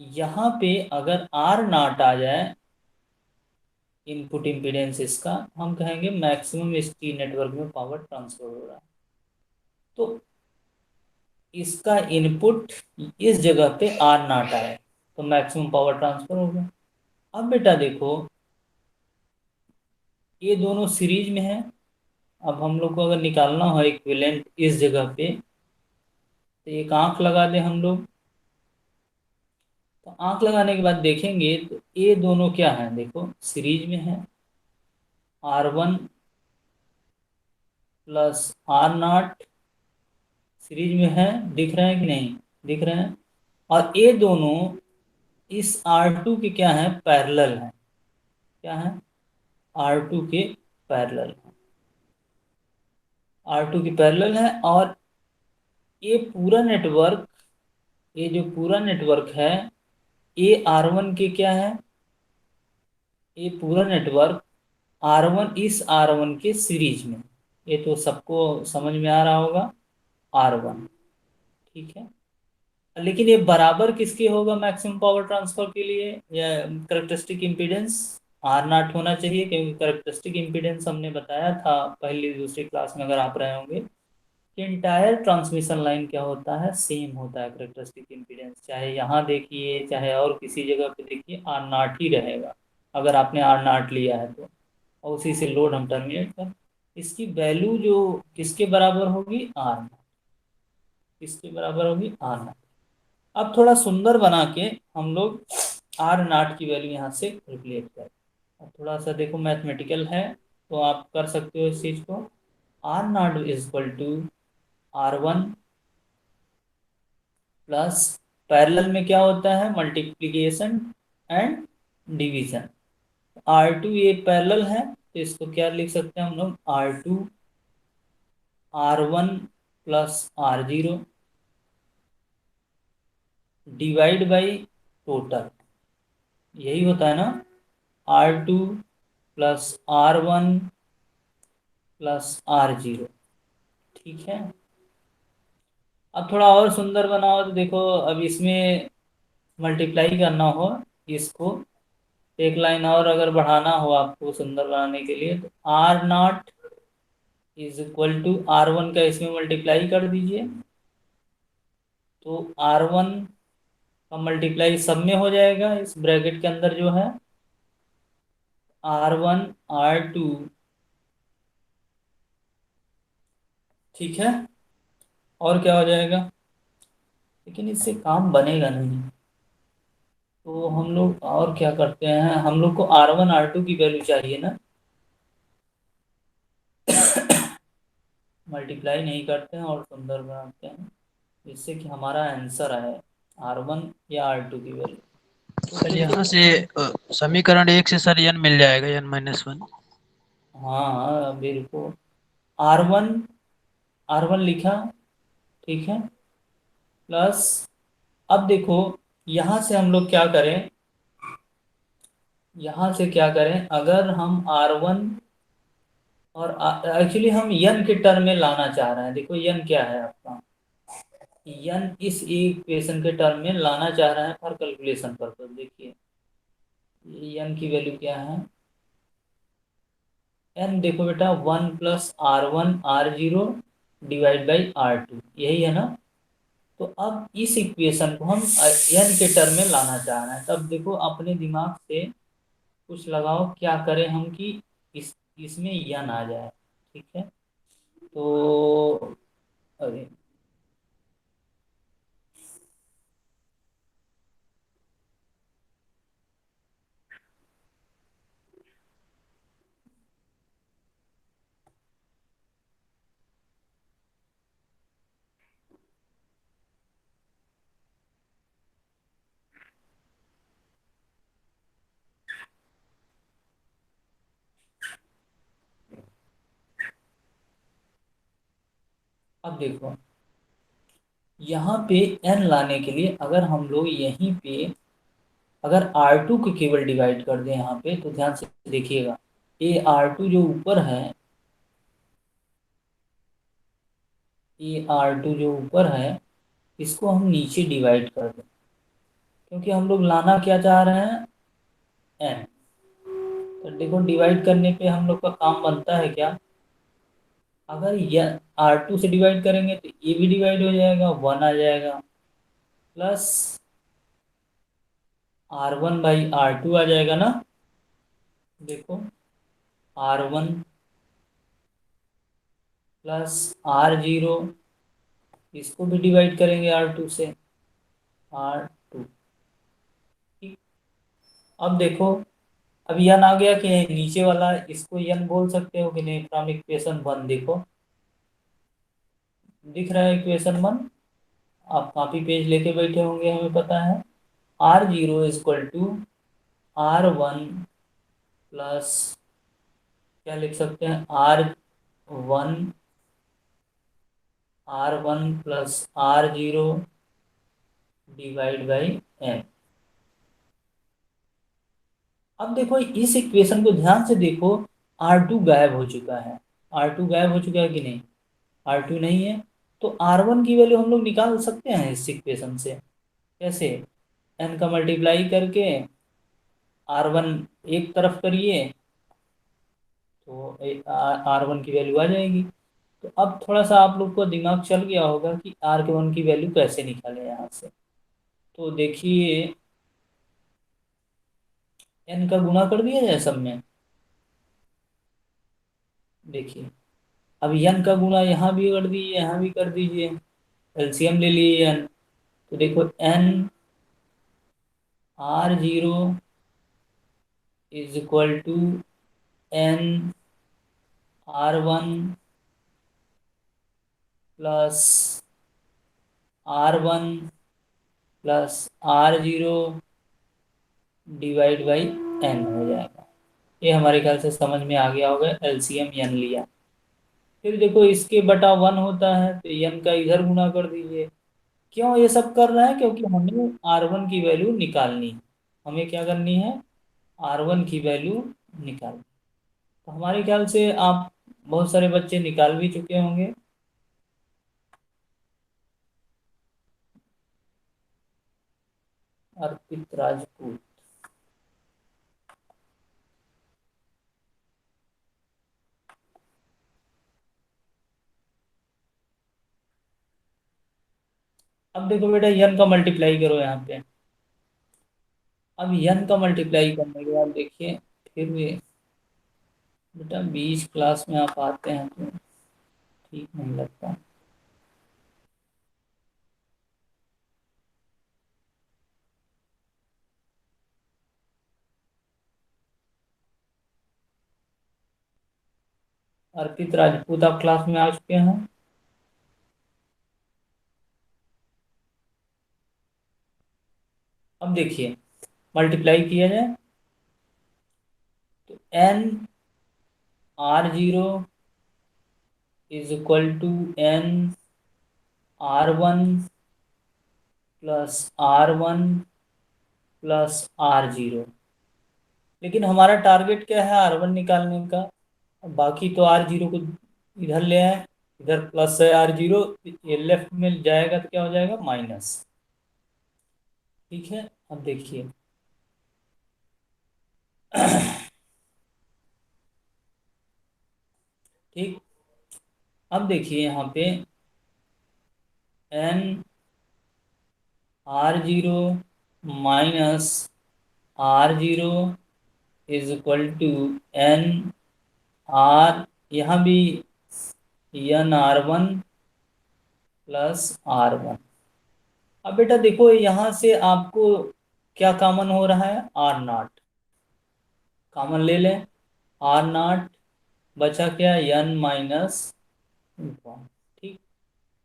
[SPEAKER 1] यहाँ पे अगर R0 आ जाए इनपुट इम्पीडेंस इसका, हम कहेंगे मैक्सिमम इस टी नेटवर्क में पावर ट्रांसफर हो रहा है। तो इसका इनपुट इस जगह पे R0 आए तो मैक्सिमम पावर ट्रांसफर होगा। अब बेटा देखो ये दोनों सीरीज में है। अब हम लोग को अगर निकालना हो इक्विवेलेंट इस जगह पे, तो एक आंख लगा दें हम लोग। तो आंख लगाने के बाद देखेंगे तो ये दोनों क्या है, देखो सीरीज में है। R1 प्लस R0 सीरीज में है, दिख रहा है कि नहीं, दिख रहे हैं। और ये दोनों इस R2 के क्या है, पैरेलल है। क्या है, R2 के पैरेलल है, R2 के पैरेलल है। और ये पूरा नेटवर्क, ये जो पूरा नेटवर्क है, ये R1 के क्या है, ये पूरा नेटवर्क R1 इस R1 के सीरीज में। ये तो सबको समझ में आ रहा होगा, R1, ठीक है। लेकिन ये बराबर किसके होगा मैक्सिमम पावर ट्रांसफर के लिए, या करेक्टरिस्टिक इम्पीडेंस R0 होना चाहिए, क्योंकि करेक्टरिस्टिक इम्पीडेंस हमने बताया था पहली दूसरी क्लास में, अगर आप रहे होंगे, कि इंटायर ट्रांसमिशन लाइन क्या होता है, सेम होता है करेक्टरिस्टिक इम्पीडेंस। चाहे यहाँ देखिए चाहे और किसी जगह पे देखिए, R0 ही रहेगा अगर आपने R0 लिया है तो, और उसी से लोड हम टर्मिनेट कर। इसकी वैल्यू जो किसके बराबर होगी, R0, किसके बराबर होगी, R0। अब थोड़ा सुंदर बना के हम लोग R0 की वैल्यू यहाँ से रिप्लेस करें। अब थोड़ा सा देखो मैथमेटिकल है, तो आप कर सकते हो इस चीज़ को। R0 is equal to R1 plus, parallel में क्या होता है, मल्टीप्लिकेशन एंड डिवीजन। R2 ये पैरेलल है, तो इसको क्या लिख सकते हैं हम लोग, R2 R1 plus R0 divide by total, यही होता है ना, R2 plus R1 plus R0, ठीक है। अब थोड़ा और सुंदर बनाओ तो देखो, अब इसमें मल्टीप्लाई करना हो इसको, एक लाइन और अगर बढ़ाना हो आपको सुंदर बनाने के लिए, तो R0 is equal to R1 का इसमें मल्टीप्लाई कर दीजिए, तो R1 का मल्टीप्लाई सब में हो जाएगा इस ब्रैकेट के अंदर जो है, R1 R2, ठीक है। और क्या हो जाएगा, लेकिन इससे काम बनेगा नहीं, तो हम लोग और क्या करते हैं, हम लोग को R1 R2 की वैल्यू चाहिए ना, मल्टीप्लाई नहीं करते हैं और सुंदर बनाते हैं, जिससे कि हमारा आंसर आए R1 या R2 की वैल्यू। तो
[SPEAKER 6] सर
[SPEAKER 1] देखो,
[SPEAKER 6] यहाँ से समीकरण 1 से सर n मिल जाएगा, n-1।
[SPEAKER 1] हाँ बिल्कुल, R1 R1 लिखा, ठीक है, प्लस, अब देखो यहाँ से हम लोग क्या करें, यहाँ से क्या करें, अगर हम R1 और एक्चुअली हम यन के टर्म में लाना चाह रहे हैं, देखो यन क्या है आपका, यन इस इक्वेशन के टर्म में लाना चाह रहे हैं फॉर कैलकुलेशन पर्पस। देखिए यन की वैल्यू क्या है, एन देखो बेटा 1 + R1 R0 divide by R2, यही है ना। तो अब इस इक्वेशन को हम एन के टर्म में लाना चाह रहे हैं। तब देखो अपने दिमाग से कुछ लगाओ क्या करें हम कि इसमें यन आ जाए। ठीक है, तो अरे अब देखो यहाँ पे एन लाने के लिए अगर हम लोग यहीं पे अगर R2 को केवल डिवाइड कर दें यहाँ पे, तो ध्यान से देखिएगा, ये R2 जो ऊपर है, ये R2 जो ऊपर है, इसको हम नीचे डिवाइड कर दें, क्योंकि हम लोग लाना क्या चाह रहे हैं, एन। तो देखो डिवाइड करने पे हम लोग का काम बनता है क्या, अगर यह R2 से डिवाइड करेंगे तो ये भी डिवाइड हो जाएगा, 1 आ जाएगा, प्लस R1/R2 आ जाएगा ना। देखो R1 प्लस R0, इसको भी डिवाइड करेंगे R2 से, R2। ठीक, अब देखो, अब यन आ गया कि नहीं, नीचे वाला इसको यन बोल सकते हो कि नहीं, फ्रॉम इक्वेशन 1 देखो, दिख रहा है इक्वेशन 1, आप कॉपी पेज लेके बैठे होंगे, हमें पता है R0 = R1 प्लस, क्या लिख सकते हैं, one R1 plus R0 divide by N. अब देखो इस इक्वेशन को ध्यान से देखो, R2 गायब हो चुका है, R2 गायब हो चुका है कि नहीं, R2 नहीं है। तो R1 की वैल्यू हम लोग निकाल सकते हैं इस इक्वेशन से, कैसे, एन का मल्टीप्लाई करके R1 एक तरफ करिए, तो R1 की वैल्यू आ जाएगी। तो अब थोड़ा सा आप लोग को दिमाग चल गया होगा कि R1 की वैल्यू कैसे निकालें यहाँ से। तो देखिए, एन का गुणा कर दिया जाए सब में, देखिए अब एन का गुणा यहाँ भी कर दीजिए, यहाँ भी कर दीजिए, एलसीएम ले लीजिए एन। तो देखो N R0 = N R1 plus R1 plus R0 divide by N हो जाएगा। ये हमारे ख्याल से समझ में आ गया होगा, एलसीएम एन लिया। फिर देखो इसके बटा 1 होता है, तो एन का इधर गुणा कर दीजिए। क्यों ये सब कर रहे हैं, क्योंकि हमें R1 की वैल्यू निकालनी है। हमें क्या करनी है, R1 की वैल्यू निकालनी। तो हमारे ख्याल से आप बहुत सारे बच्चे निकाल भी चुके होंगे। अर्पित राजपूत, अब देखो बेटा यन का मल्टीप्लाई करो यहाँ पे। अब यन का मल्टीप्लाई करने के बाद देखिए, फिर भी बेटा 20 क्लास में आप आते हैं तो ठीक नहीं लगता। अर्पित राजपूत आप क्लास में आ चुके हैं। अब देखिए मल्टीप्लाई किया जाए, तो N R0 = N R1 plus R1 plus R0। लेकिन हमारा टारगेट क्या है, R1 निकालने का। बाकी तो R0 को इधर ले आए, इधर प्लस है R0, ये लेफ्ट में जाएगा तो क्या हो जाएगा, माइनस। ठीक है, अब देखिए ठीक। अब देखिए यहाँ पे N R zero minus R zero is equal to N R, यहाँ भी N R one plus R one. अब बेटा देखो यहाँ से आपको क्या कॉमन हो रहा है, आर नॉट कॉमन ले लें, आर नॉट बचा क्या, एन माइनस वन। ठीक,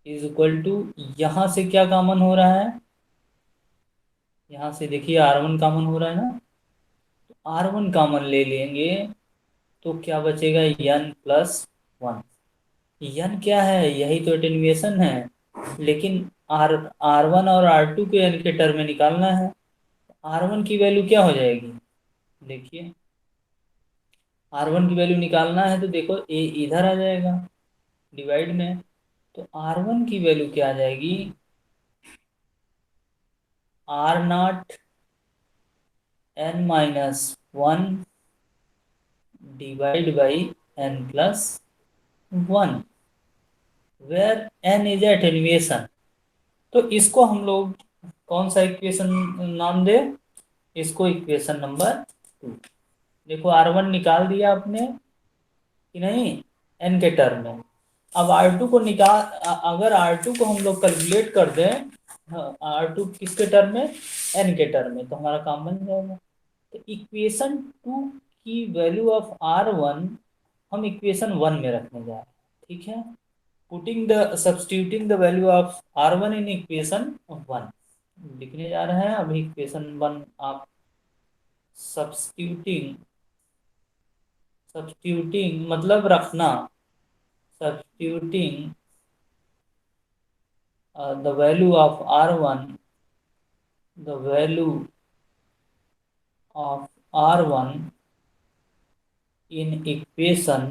[SPEAKER 1] इज इक्वल टू, यहाँ से क्या कॉमन हो रहा है, यहाँ से देखिए आर वन कॉमन हो रहा है ना, आर वन कॉमन ले लेंगे तो क्या बचेगा, एन प्लस वन। एन क्या है, यही तो एटेन्यूएशन है, लेकिन आर आर वन और आर टू को एन के टर्म में निकालना है। आर वन की वैल्यू क्या हो जाएगी, देखिए आर वन की वैल्यू निकालना है तो देखो ए इधर आ जाएगा डिवाइड में, तो आर वन की वैल्यू क्या आ जाएगी, R not N minus one divide by N plus one, where N is attenuation. तो इसको हम लोग कौन सा इक्वेशन नाम दे, इसको इक्वेशन नंबर 2। देखो आर वन निकाल दिया आपने कि नहीं एन के टर्म में। अब आर टू को निकाल, अगर आर टू को हम लोग कैलकुलेट कर दें, आर टू किसके टर्म में, एन के टर्म में, तो हमारा काम बन जाएगा। तो इक्वेशन 2 की वैल्यू ऑफ आर वन हम इक्वेशन 1 में रखने जा रहे हैं। ठीक है, putting the substituting the value of R one in equation 1 लिखने जा रहे हैं। अभी इक्वेशन 1 आप सब्स्टिट्यूटिंग, सब्स्टिट्यूटिंग मतलब रखना, substituting the value of R1, the value of R1 in equation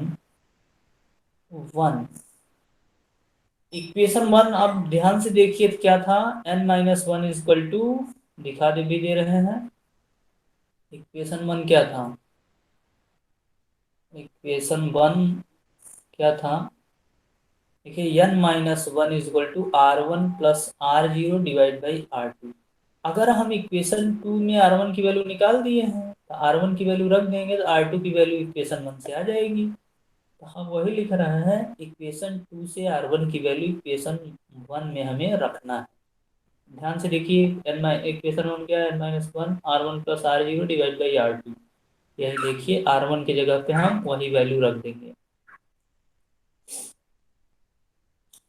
[SPEAKER 1] 1। Equation 1 आप ध्यान से देखिए तो क्या था, n minus one is equal to, दिखा दे भी दे रहे हैं, इक्वेशन 1 क्या था, इक्वेशन 1 क्या था, देखिए n minus one is equal to R one plus R zero divide by R two. अगर हम इक्वेशन 2 में आर वन की वैल्यू निकाल दिए हैं तो आर वन की वैल्यू रख देंगे तो आर टू की वैल्यू इक्वेशन 1 से आ जाएगी। तो हम वही लिख रहे हैं, इक्वेशन 2 से आर वन की वैल्यू इक्वेशन 1 में हमें रखना है। ध्यान से देखिए, इक्वेशन 1 क्या है, N minus one R one plus R zero divide by R two. यही देखिए आर वन की जगह पे हम वही वैल्यू रख देंगे,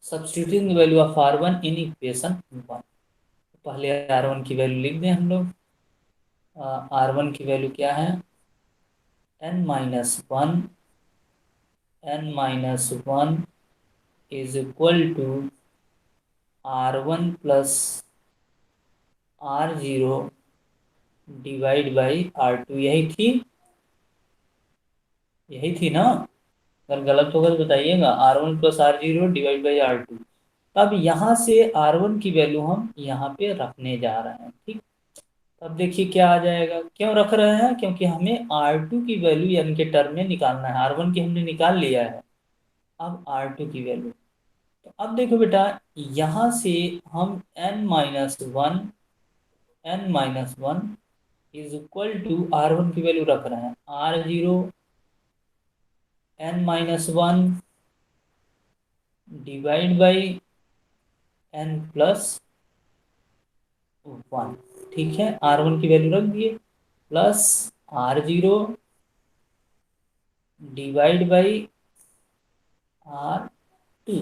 [SPEAKER 1] substituting the value of R one in equation 1। पहले आर वन की वैल्यू लिख दें हम लोग, आर वन की वैल्यू क्या है, N minus one, N minus one is equal to R one plus R zero divide by R two. यही थी, यही थी ना, अगर गलत होगा तो बताइएगा, R one plus R zero divide by R two. अब यहाँ से आर वन की वैल्यू हम यहाँ पे रखने जा रहे हैं। ठीक, अब देखिए क्या आ जाएगा, क्यों रख रहे हैं, क्योंकि हमें आर टू की वैल्यू एन के टर्म में निकालना है, आर वन की हमने निकाल लिया है, अब आर टू की वैल्यू। तो अब देखो बेटा, यहाँ से हम N minus one, N minus one is equal to R one की वैल्यू रख रहे हैं, R zero N minus one divide by N plus one. ठीक है, आर वन की वैल्यू रख दिए, plus R zero divide by R two.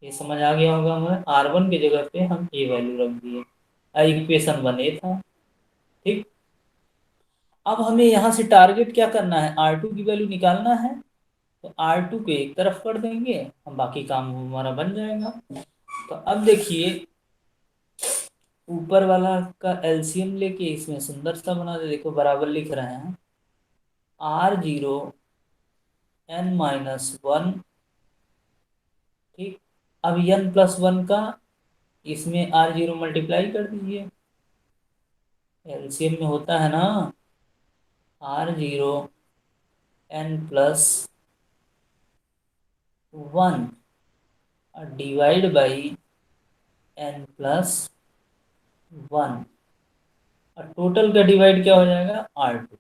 [SPEAKER 1] ये समझ आ गया होगा हमें, आर वन की जगह पे हम ए वैल्यू रख दिए, इक्वेशन 1 ए था। ठीक, अब हमें यहाँ से टारगेट क्या करना है, आर टू की वैल्यू निकालना है, तो आर टू को एक तरफ कर देंगे, हम बाकी काम हमारा बन जाएगा। तो अब देखिए ऊपर वाला का एलसीएम लेके इसमें सुंदर सा बना दे, देखो बराबर लिख रहे हैं, R zero N minus one. ठीक, अब एन प्लस वन का इसमें आर जीरो मल्टीप्लाई कर दीजिए, एलसीएम में होता है ना, R zero N plus 1 divide by n plus 1, और टोटल का डिवाइड क्या हो जाएगा, R2।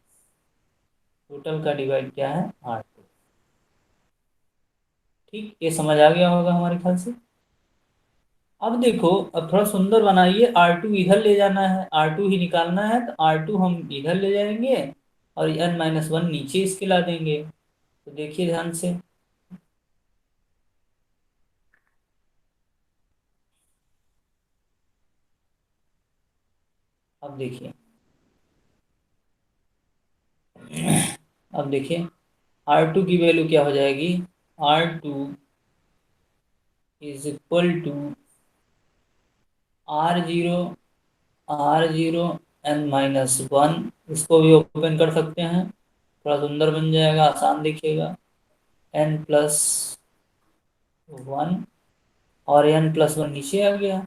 [SPEAKER 1] टोटल का डिवाइड क्या है, R2। ठीक, ये समझ आ गया होगा हमारे ख्याल से। अब देखो, अब थोड़ा सुंदर बनाइए। R2 इधर ले जाना है, R2 ही निकालना है, तो R2 हम इधर ले जाएंगे और n-1 नीचे इसके ला देंगे। तो देखिए ध्यान से, अब देखिए, अब देखिए R2 की वैल्यू क्या हो जाएगी, R2 is equal to R0 n-1। इसको भी ओपन कर सकते हैं, थोड़ा सुंदर बन जाएगा, आसान दिखेगा। n+1, और n+1 नीचे आ गया,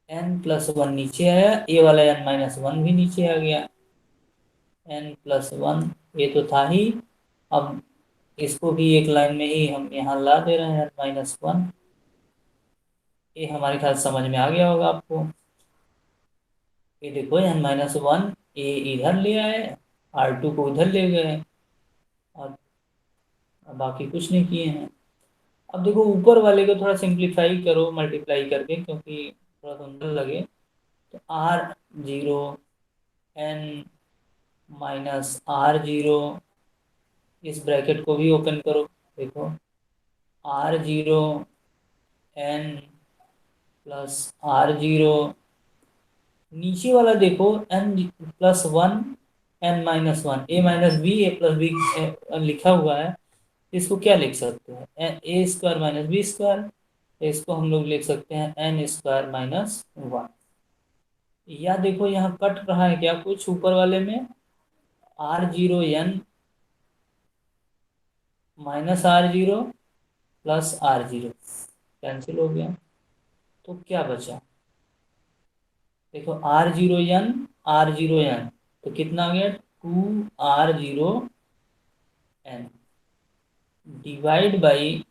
[SPEAKER 1] n+1 नीचे आया, ये वाला n-1 भी नीचे आ गया, n+1 ये तो था ही। अब इसको भी एक लाइन में ही हम यहाँ ला दे रहे हैं, n-1। ये हमारे ख्याल समझ में आ गया होगा आपको। ये देखो n-1 ये इधर ले आए, R2 को उधर ले गए, और बाकी कुछ नहीं किए हैं। अब देखो ऊपर वाले को थोड़ा सिंप्लीफाई करो मल्टीप्लाई करके, क्योंकि थोड़ा सुंदर लगे। तो R0 n-R0, इस ब्रैकेट को भी ओपन करो। देखो R0 n+R0, नीचे वाला देखो n+1 n-1, a-b लिखा हुआ है। इसको क्या लिख सकते हैं, a² - b²। इसको हम लोग लिख सकते हैं n² - 1। या देखो यहाँ कट रहा है क्या कुछ ऊपर वाले में, R0 n-R0 plus R0 cancel हो गया, तो क्या बचा, देखो R0 n तो कितना आ गया, 2R0 n divide by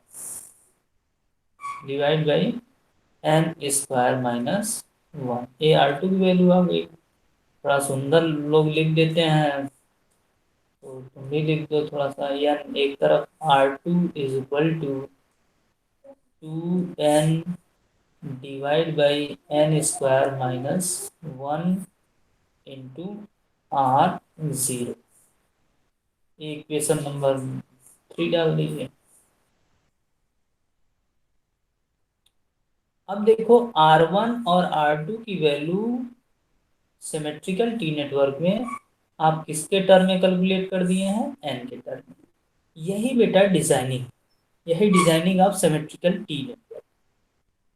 [SPEAKER 1] n² - 1। ये R2 की वैल्यू आ गई। थोड़ा सुंदर लोग लिख देते हैं, तो तुम भी लिख दो थोड़ा सा, n एक तरफ, R2 is equal to 2n divide by n² - 1 into R0। Equation number 3 डाल दीजिए। अब देखो R1 और R2 की वैल्यू सिमेट्रिकल टी नेटवर्क में आप किसके टर्म में कैलकुलेट कर दिए हैं, n के टर्म में। यही बेटा डिजाइनिंग, यही designing of symmetrical T network.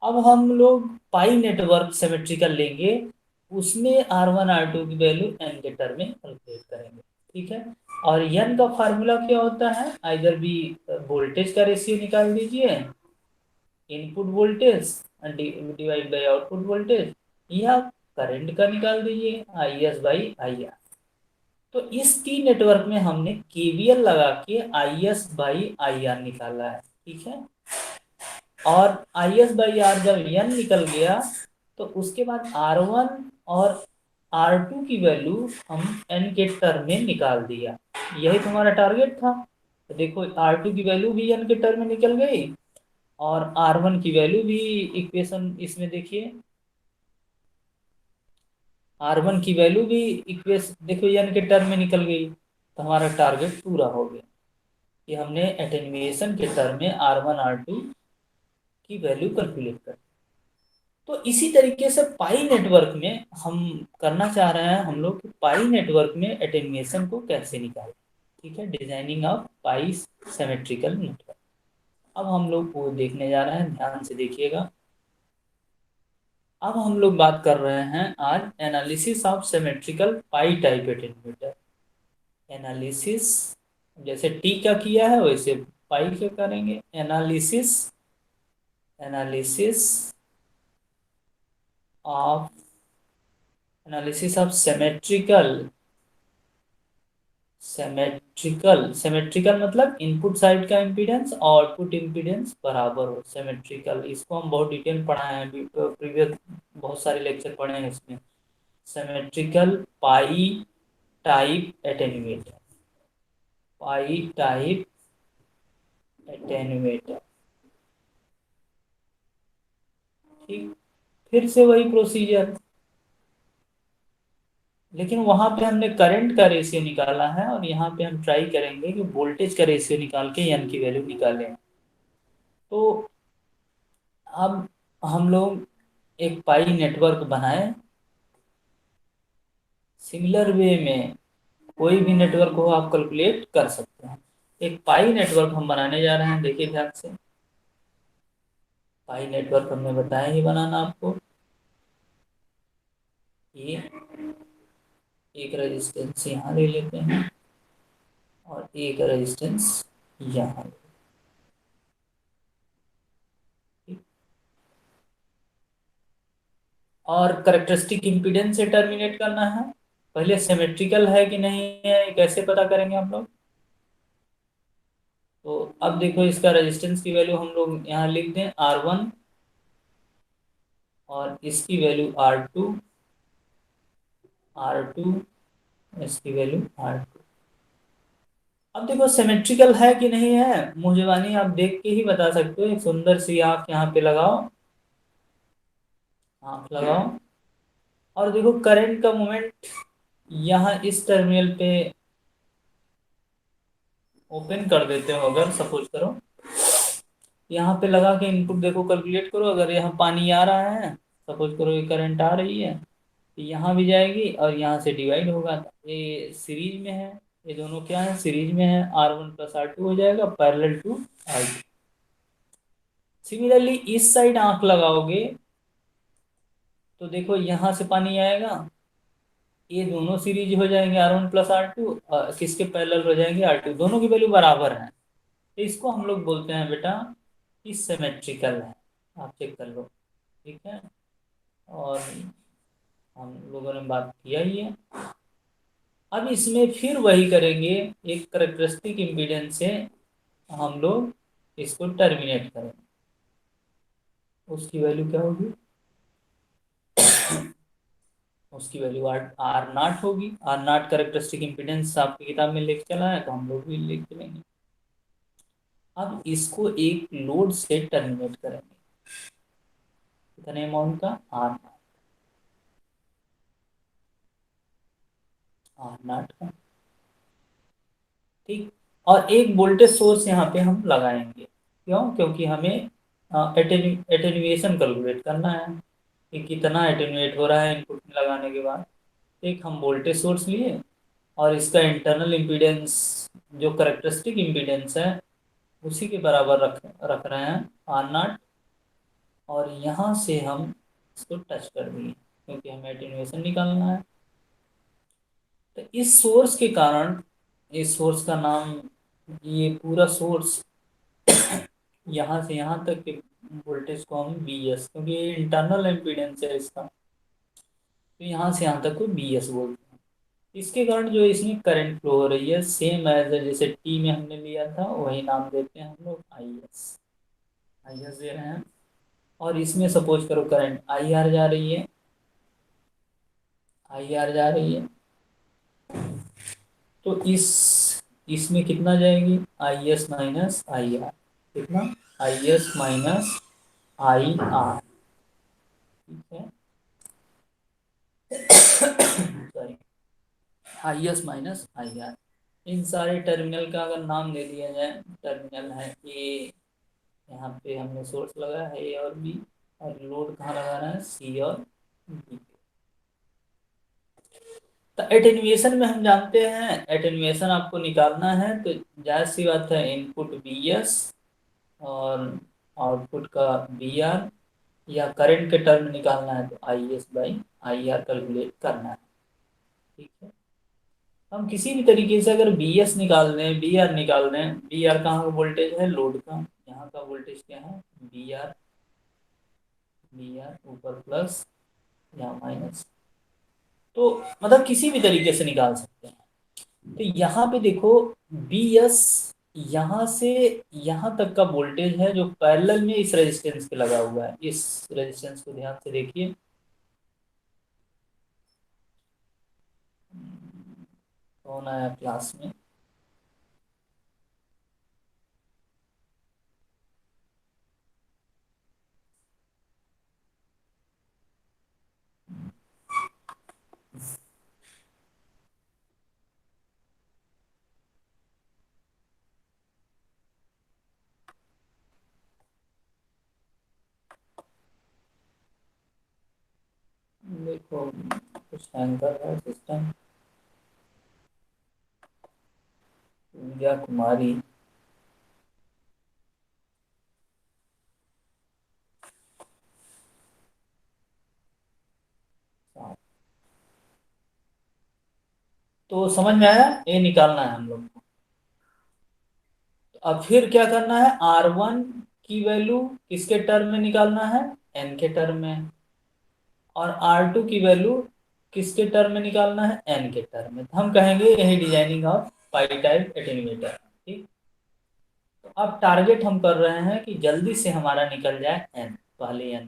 [SPEAKER 1] अब हम लोग पाई नेटवर्क सिमेट्रिकल लेंगे, उसमें R1 R2 की वैल्यू n के टर्म में कैलकुलेट करेंगे। ठीक है, और n का फार्मूला क्या होता है, आइदर भी वोल्टेज का रेशियो निकाल दीजिए, input voltage divide by output voltage, या करंट का निकाल दीजिए, IS/IR। तो इस टी नेटवर्क में हमने KVL लगा के IS/IR निकाला है। ठीक है, और IS/R जब n निकल गया, तो उसके बाद R1 और R2 की वैल्यू हम n के टर्म में निकाल दिया। यही तो हमारा टारगेट था। तो देखो R2 की वैल्यू भी n के टर्म में निकल गई, और R1 की वैल्यू भी, इक्वेशन इसमें देखिए, R1 की वैल्यू भी इक्वेशन देखो n के टर्म में निकल गई। तो हमारा टारगेट पूरा हो गया कि हमने एटेन्यूएशन के टर्म में R1 R2 की वैल्यू कैलकुलेट कर। तो इसी तरीके से पाई नेटवर्क में हम करना चाह रहे हैं हम लोग, पाई नेटवर्क में एटेन्यूएशन को कैसे निकालें। ठीक है, designing of pi symmetrical network. अब हम लोग वो देखने जा रहे हैं, ध्यान से देखिएगा। अब हम लोग बात कर रहे हैं आज analysis of symmetrical pi type attenuator. Analysis, जैसे टी का किया है वैसे पाई का करेंगे। Analysis analysis of symmetrical symmetrical मतलब इनपुट साइड का इम्पीडेंस और आउटपुट इम्पीडेंस बराबर हो, सिमेट्रिकल। इसको हम बहुत डिटेल पढ़ाए हैं अभी, प्रीवियस बहुत सारे लेक्चर पढ़े हैं इसमें। सिमेट्रिकल पाई टाइप एटेन्यूएटर, पाई टाइप एटेन्यूएटर। ठीक, फिर से वही प्रोसीजर, लेकिन वहां पे हमने करंट का रेशियो निकाला है और यहाँ पे हम ट्राई करेंगे कि वोल्टेज का रेशियो निकाल के एन की वैल्यू निकालें। तो अब हम लोग एक पाई नेटवर्क बनाए, सिमिलर वे में कोई भी नेटवर्क हो आप कैलकुलेट कर सकते हैं। एक पाई नेटवर्क हम बनाने जा रहे हैं, देखिए ध्यान से। पाई नेटवर्क हमने बताया ही बनाना आपको। ये एक रेजिस्टेंस यहाँ ले लेते हैं और एक रेजिस्टेंस यहाँ। और करेक्टरिस्टिक इम्पीडेंस से टर्मिनेट करना है। पहले सिमेट्रिकल है कि नहीं है ये कैसे पता करेंगे हम लोग? तो अब देखो इसका रेजिस्टेंस की वैल्यू हम लोग यहाँ लिख दें R1 और इसकी वैल्यू R2, इसकी वैल्यू R2। अब देखो सिमेट्रिकल है कि नहीं है, मुझे आप देख के ही बता सकते हो। एक सुंदर सी आंख यहाँ पे लगाओ, आंख लगाओ और देखो करंट का मोमेंट यहाँ इस टर्मिनल पे ओपन कर देते हो। अगर सपोज करो यहाँ पे लगा के इनपुट देखो कैलकुलेट करो, अगर यहाँ पानी आ रहा है, सपोज करो ये करंट आ रही है, तो यहाँ भी जाएगी और यहाँ से डिवाइड होगा। ये सीरीज में है, ये दोनों क्या है, सीरीज में है। R1 प्लस R2 हो जाएगा पैरेलल टू R2। सिमिलरली इस साइड आंख लगाओगे तो देखो यहाँ से पानी आएगा, ये दोनों सीरीज हो जाएंगे R1 प्लस R2, किसके पैरेलल हो जाएंगे R2, दोनों की वैल्यू बराबर है। तो इसको हम लोग बोलते हैं बेटा कि सिमेट्रिकल है। आप चेक कर लो, ठीक है। और हम लोगों ने बात किया ही है। अब इसमें फिर वही करेंगे, एक करेक्टरिस्टिक इम्पीडेंस से हम लोग इसको टर्मिनेट करेंगे। उसकी वैल्यू क्या होगी? उसकी वैल्यू आर नॉट होगी। आर नॉट करेक्टरिस्टिक इम्पीडेंस आपकी किताब में लेके चला है, तो हम लोग भी लिख लेंगे। अब इसको एक लोड से टर्मिनेट करेंगे, कितने अमाउंट का? आर नॉट का, ठीक। और एक वोल्टेज सोर्स यहाँ पे हम लगाएंगे, क्यों? क्योंकि हमें एटेन्यूएशन कैलकुलेट करना है कि कितना एटेन्यूएट हो रहा है इनपुट में लगाने के बाद। एक हम वोल्टेज सोर्स लिए और इसका इंटरनल इम्पीडेंस जो करेक्टरिस्टिक इम्पीडेंस है उसी के बराबर रख रहे हैं आर नॉट, और यहाँ से हम इसको टच कर दिए क्योंकि हमें एटेन्यूएशन निकालना है। तो इस सोर्स के कारण, इस सोर्स का नाम, ये पूरा सोर्स यहाँ से यहाँ तक के वोल्टेज को हम BS, क्योंकि ये इंटरनल इम्पीडेंस है इसका, तो यहाँ से यहाँ तक को BS बोलते हैं। इसके कारण जो इसमें करंट फ्लो हो रही है सेम एज जैसे टी में हमने लिया था, वही नाम देते हैं हम लोग IS दे रहे हैं। और इसमें सपोज करो करंट IR जा रही है, IR जा रही है, तो इसमें कितना जाएगी? IS माइनस IR, कितना? IS माइनस IR, ठीक है। Sorry, IS minus IR। इन सारे टर्मिनल का अगर नाम दे दिया जाए, टर्मिनल है A, यहाँ पे हमने सोर्स लगाया है A और B, और लोड कहाँ लगाना है? C और B। तो एटेन्यूएशन में हम जानते हैं, एटेन्यूएशन आपको निकालना है तो जाहिर सी बात है इनपुट BS और आउटपुट का BR, या करंट के टर्म निकालना है तो IS बाई IR कैलकुलेट करना है, ठीक है। हम किसी भी तरीके से अगर BS निकाल दें, BR निकाल दें, BR कहाँ का वोल्टेज है? लोड का। यहाँ का वोल्टेज क्या है? BR ऊपर प्लस या माइनस, तो मतलब किसी भी तरीके से निकाल सकते हैं। तो यहाँ पे देखो बी एस यहाँ से यहाँ तक का वोल्टेज है जो पैरेलल में इस रेजिस्टेंस पे लगा हुआ है। इस रेजिस्टेंस को ध्यान से देखिए, कौन आया क्लास में? देखो कुछ हैंग कर रहा है सिस्टम। पूजा कुमारी, तो समझ में आया, ये निकालना है हम लोग को। तो अब फिर क्या करना है, R1 की वैल्यू किसके टर्म में निकालना है, n के टर्म में, और R2 की वैल्यू किसके टर्म में निकालना है, n के टर्म में। तो हम कहेंगे यही designing of pi type attenuator. ठीक, तो अब टारगेट हम कर रहे हैं कि जल्दी से हमारा निकल जाए n, पहले n।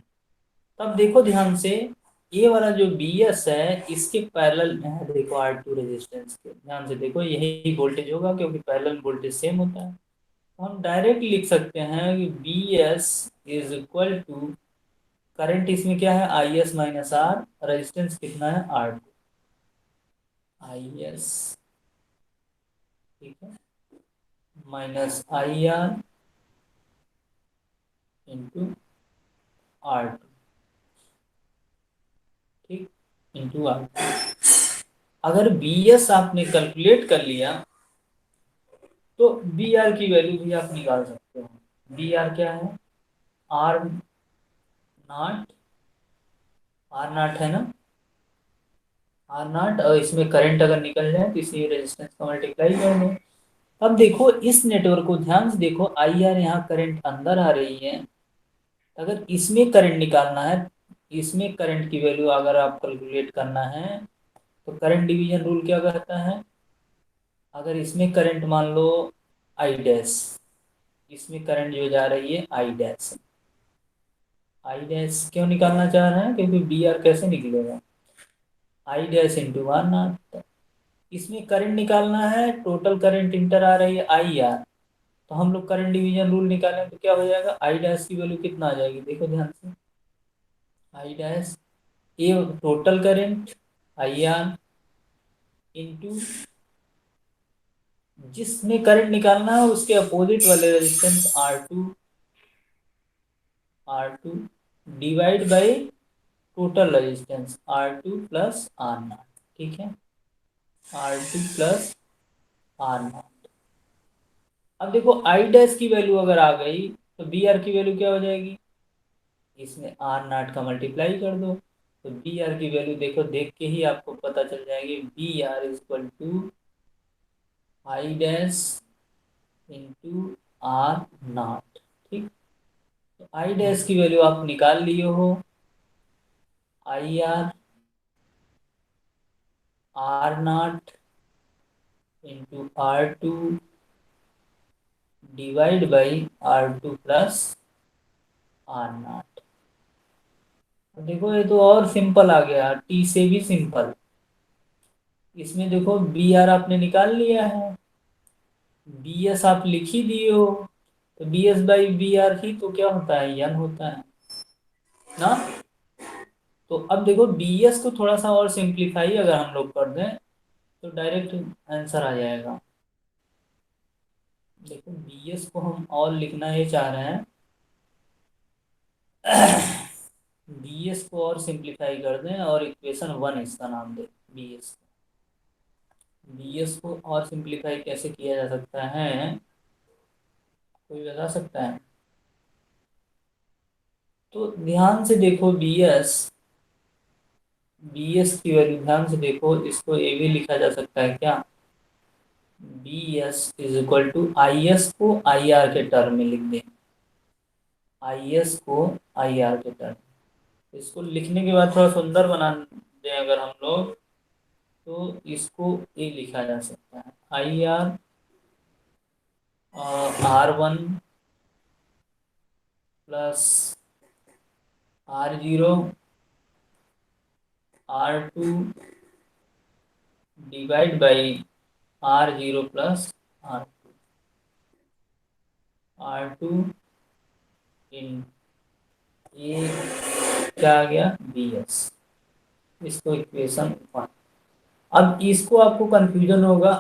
[SPEAKER 1] तब देखो ध्यान से, ये वाला जो बी एस है इसके पैरेलल में है, देखो R2 रेजिस्टेंस के, ध्यान से देखो यही वोल्टेज होगा क्योंकि पैरेलल वोल्टेज सेम होता है। तो हम डायरेक्ट लिख सकते हैं कि B S is equal to, current इसमें क्या है, I S minus R, resistance कितना है, R2, आई एस, ठीक है, minus I R into R2, ठीक, इंटू R2। अगर बी एस आपने कैलकुलेट कर लिया तो बी आर की वैल्यू भी आप निकाल सकते हो। बी आर क्या है, आर नॉट, आर नॉट है ना, आर नॉट, और इसमें करंट अगर निकल जाए तो इसी रेजिस्टेंस का मल्टीप्लाई कर दो। अब देखो इस नेटवर्क को ध्यान से देखो, आई आर यहाँ करंट अंदर आ रही है, अगर इसमें करंट निकालना है, इसमें करंट की वैल्यू अगर आप कैलकुलेट करना है तो करंट डिवीजन रूल क्या कहता है, अगर इसमें करंट मान लो आई डैश, इसमें करंट जो जा रही है आई डैश, आई डैश क्यों निकालना चाह रहे हैं, क्योंकि बी आर कैसे निकलेगा, I dash into R not. इसमें करंट निकालना है, टोटल करंट इंटर आ रही है आई आर, तो हम लोग करंट डिवीजन रूल निकालें तो क्या हो जाएगा, आई डैश की वैल्यू कितना आ जाएगी, देखो ध्यान से, आई डैश ये total current I R into जिसमें करंट निकालना है उसके अपोजिट वाले resistance R2 divide by total resistance R2 plus R not, ठीक है, R2 प्लस आर नॉट। अब देखो आई डैश की वैल्यू अगर आ गई तो बी आर की वैल्यू क्या हो जाएगी, इसमें आर नॉट का मल्टीप्लाई कर दो, तो बी आर की वैल्यू देखो, देख के ही आपको पता चल जाएगी, B R is equal to I dash into R not. ठीक, तो आई डैश की वैल्यू आप निकाल लिए हो, I R R not into R2 divide by R2 plus R not. देखो ये तो और सिंपल आ गया, टी से भी सिंपल। इसमें देखो बी आर आपने निकाल लिया है, बी एस आप लिख ही दिए हो, तो B S by B R ही तो क्या होता है, यन होता है ना। तो अब देखो बी एस को थोड़ा सा और सिंप्लीफाई अगर हम लोग कर दें तो डायरेक्ट आंसर आ जाएगा। देखो बी एस को हम और लिखना ही चाह रहे हैं, बी एस को और सिंप्लीफाई कर दें और इक्वेशन 1 इसका नाम दें बी एस। बी एस को और सिंप्लीफाई कैसे किया जा सकता है, कोई बता सकता है? तो ध्यान से देखो बी एस की वैल्यू ध्यान से देखो, इसको ए भी लिखा जा सकता है क्या, B S is equal to I S को आई आर के टर्म में लिख दें, आई एस को आई आर के टर्म। इसको लिखने के बाद थोड़ा सुंदर बना दें अगर हम लोग, तो इसको ए लिखा जा सकता है, IR R1 plus R0 R2 divide by R0 plus R2 इन ये क्या आ गया BS। इसको इक्वेशन 1। अब इसको आपको कंफ्यूजन होगा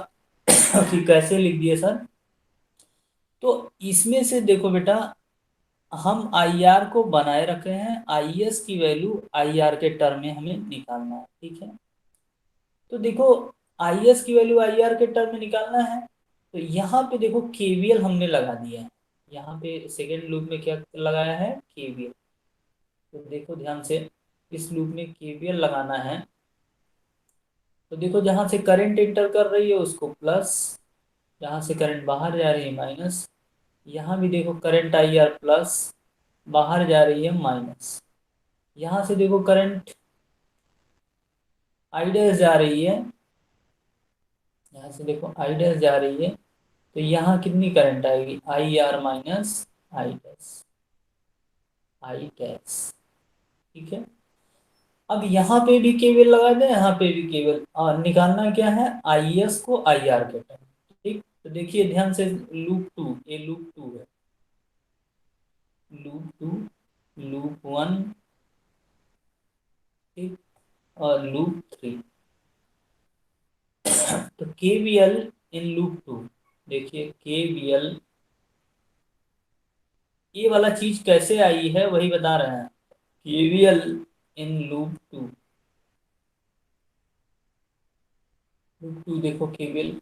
[SPEAKER 1] कि कैसे लिख दिए सर। तो इसमें से देखो बेटा, हम IR को बनाए रखे हैं, IS की वैल्यू IR के टर्म में हमें निकालना है, ठीक है। तो देखो IS की वैल्यू IR के टर्म में निकालना है, तो यहाँ पे देखो KVL हमने लगा दिया है। यहाँ पे सेकेंड लूप में क्या लगाया है, KVL। तो देखो ध्यान से, इस लूप में KVL लगाना है। तो देखो जहाँ से करंट एंटर कर रही है उसको प्लस, जहाँ से करंट बाहर जा रही है माइनस। यहाँ भी देखो करंट IR प्लस, बाहर जा रही है माइनस। यहाँ से देखो करंट I डैश जा रही है, यहाँ से देखो I डैश जा रही है, तो यहाँ कितनी करंट आएगी, IR माइनस I डैश, ठीक है। अब यहाँ पे भी केवल लगा दें, यहाँ पे भी केवल, और निकालना क्या है, IS को IR के टर्म, ठीक। तो देखिए ध्यान से, लूप 2, ये लूप 2 है, लूप 2, लूप 1, ठीक, और लूप 3। तो KVL इन लूप 2, देखिए KVL, ये वाला चीज कैसे आई है वही बता रहे हैं। KVL इन लूप 2, लूप 2 देखो KVL,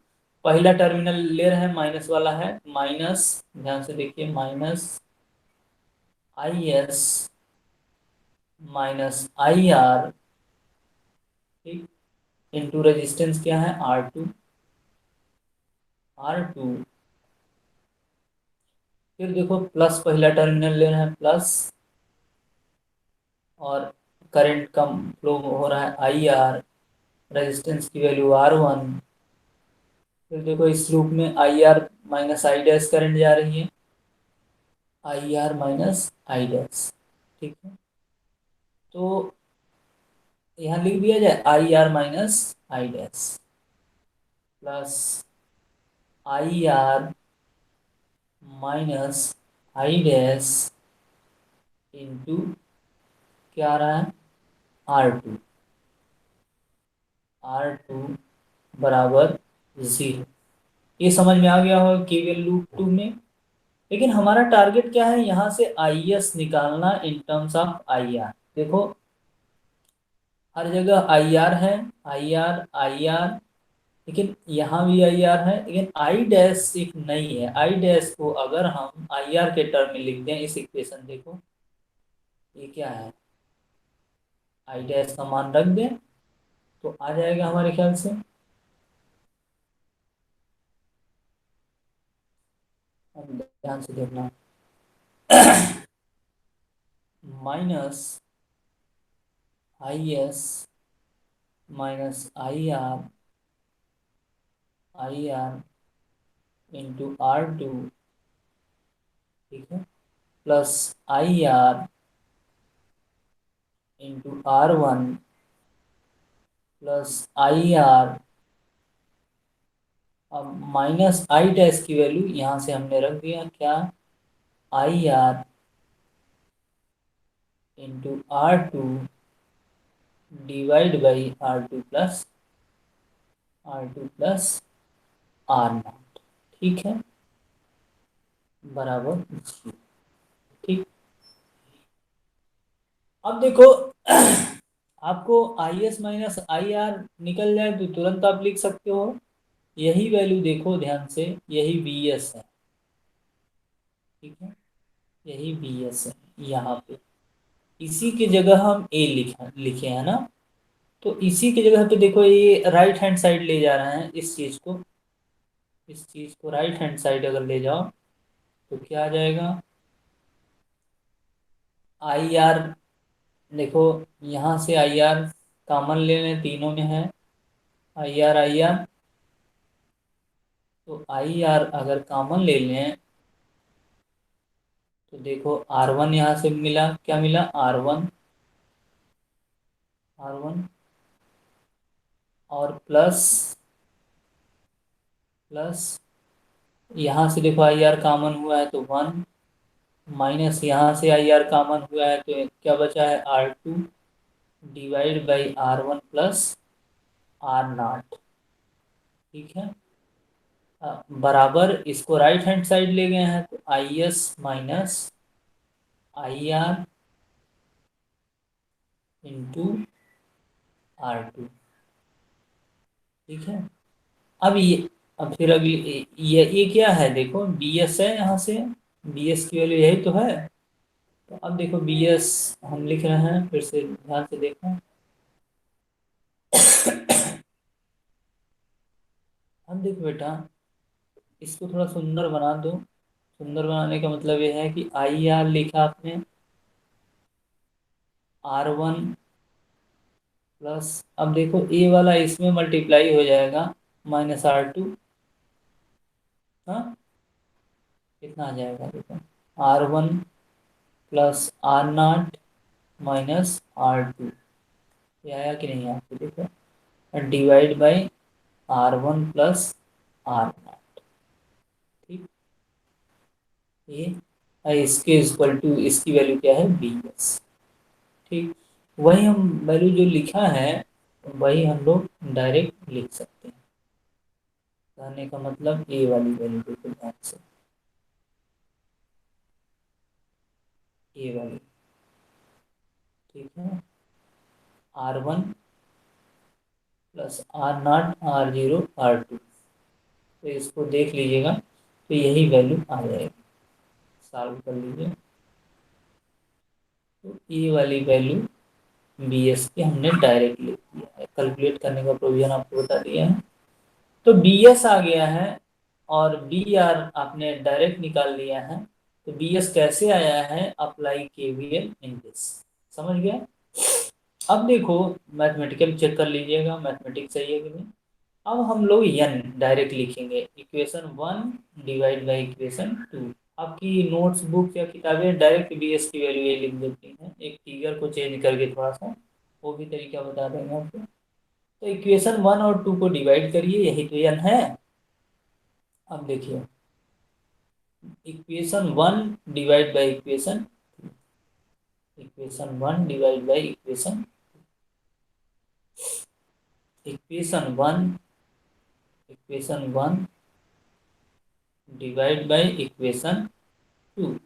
[SPEAKER 1] पहला टर्मिनल ले रहे हैं माइनस वाला है, माइनस, ध्यान से देखिए, माइनस IS माइनस IR, ठीक, इंटू रेजिस्टेंस क्या है, R2, फिर देखो प्लस, पहला टर्मिनल ले रहे हैं प्लस, और करंट कम फ्लो हो रहा है IR, रेजिस्टेंस की वैल्यू R1। फिर देखो इस लूप में IR minus I dash current जा रही है, IR माइनस I डैश, ठीक है। तो यहाँ लिख दिया जाए IR minus I dash plus IR minus I dash into क्या आ रहा है, R2 बराबर 0। ये समझ में आ गया होगा केवल लूप 2 में। लेकिन हमारा टारगेट क्या है, यहाँ से IS निकालना इन टर्म्स ऑफ IR। देखो हर जगह IR है, IR, लेकिन यहाँ भी IR है, लेकिन I डैश एक नहीं है। I डैश को अगर हम IR के टर्म में लिख दें, इस इक्वेशन देखो ये क्या है, I डैश का मान रख दें तो आ जाएगा हमारे ख्याल से, ध्यान से देखना, minus IS minus IR into R2, ठीक है, plus IR into R1 plus IR। अब माइनस I डैश की वैल्यू यहाँ से हमने रख दिया, क्या, IR into R2 divide by R2 plus R0, ठीक है, बराबर 0, ठीक। अब देखो आपको IS माइनस IR निकल जाए तो तुरंत आप लिख सकते हो, यही वैल्यू देखो ध्यान से, यही BS है, ठीक है, यही BS है यहाँ पे। इसी की जगह हम A लिखे हैं ना, तो इसी की जगह पे देखो ये राइट हैंड साइड ले जा रहे हैं, इस चीज को राइट हैंड साइड अगर ले जाओ तो क्या आ जाएगा, IR, देखो यहाँ से IR कॉमन ले लें, तीनों में है IR, तो आई आर अगर कॉमन ले लें तो देखो R1 यहाँ से मिला, क्या मिला, R1 और प्लस यहाँ से देखो आई आर कॉमन हुआ है तो 1, माइनस यहाँ से आई आर कॉमन हुआ है तो क्या बचा है, R2 divide by R1 plus R0। ठीक है, बराबर इसको राइट हैंड साइड ले गए हैं तो I S minus I R into R2। ठीक है, अब ये, अब फिर अगली ये क्या है, देखो बी एस है, यहाँ से बी एस की वैल्यू यही तो है। तो अब देखो बी एस हम लिख रहे हैं, फिर से ध्यान से देखो। अब देखो बेटा, इसको थोड़ा सुंदर बना दो। सुंदर बनाने का मतलब ये है कि आई आर लिखा आपने, R1 प्लस, अब देखो ए वाला इसमें मल्टीप्लाई हो जाएगा, माइनस R2। हाँ, कितना आ जाएगा देखो, R1 plus R0 minus R2, ये आया कि नहीं आपको, देखो divide by R1 plus R0। ठीक, ये इसके इक्वल टू, इसकी वैल्यू क्या है, बी एस। ठीक, वही हम वैल्यू जो लिखा है वही हम लोग डायरेक्ट लिख सकते हैं। कहने का मतलब ए वाली वैल्यू देखो ध्यान से, ए वाली। ठीक है, R1 plus R0 R0 R2, तो इसको देख लीजिएगा तो यही वैल्यू आ जाएगी, सॉल्व कर लीजिए। तो ए वाली वैल्यू बी एस की हमने डायरेक्ट लिख दिया है, कैलकुलेट करने का प्रोविजन आपको बता दिया है। तो बी एस आ गया है और बी आर आपने डायरेक्ट निकाल लिया है। तो बी एस कैसे आया है, अप्लाई केवीएल इन दिस, समझ गया। अब देखो मैथमेटिकल चेक कर लीजिएगा, मैथमेटिक्स सही है कि नहीं। अब हम लोग एन डायरेक्ट लिखेंगे, इक्वेशन 1 डिवाइड बाई इक्वेशन 2। आपकी नोट्स बुक या किताबें डायरेक्ट बी एस की वैल्यू ये लिख देती हैं, एक फिगर को चेंज करके थोड़ा सा, वो भी तरीका बता देंगे आपको। तो इक्वेशन 1 और 2 को डिवाइड करिए, यही तो एन है। अब देखिए, equation 1 divide by equation 1 divide by equation 1 divide by equation 2।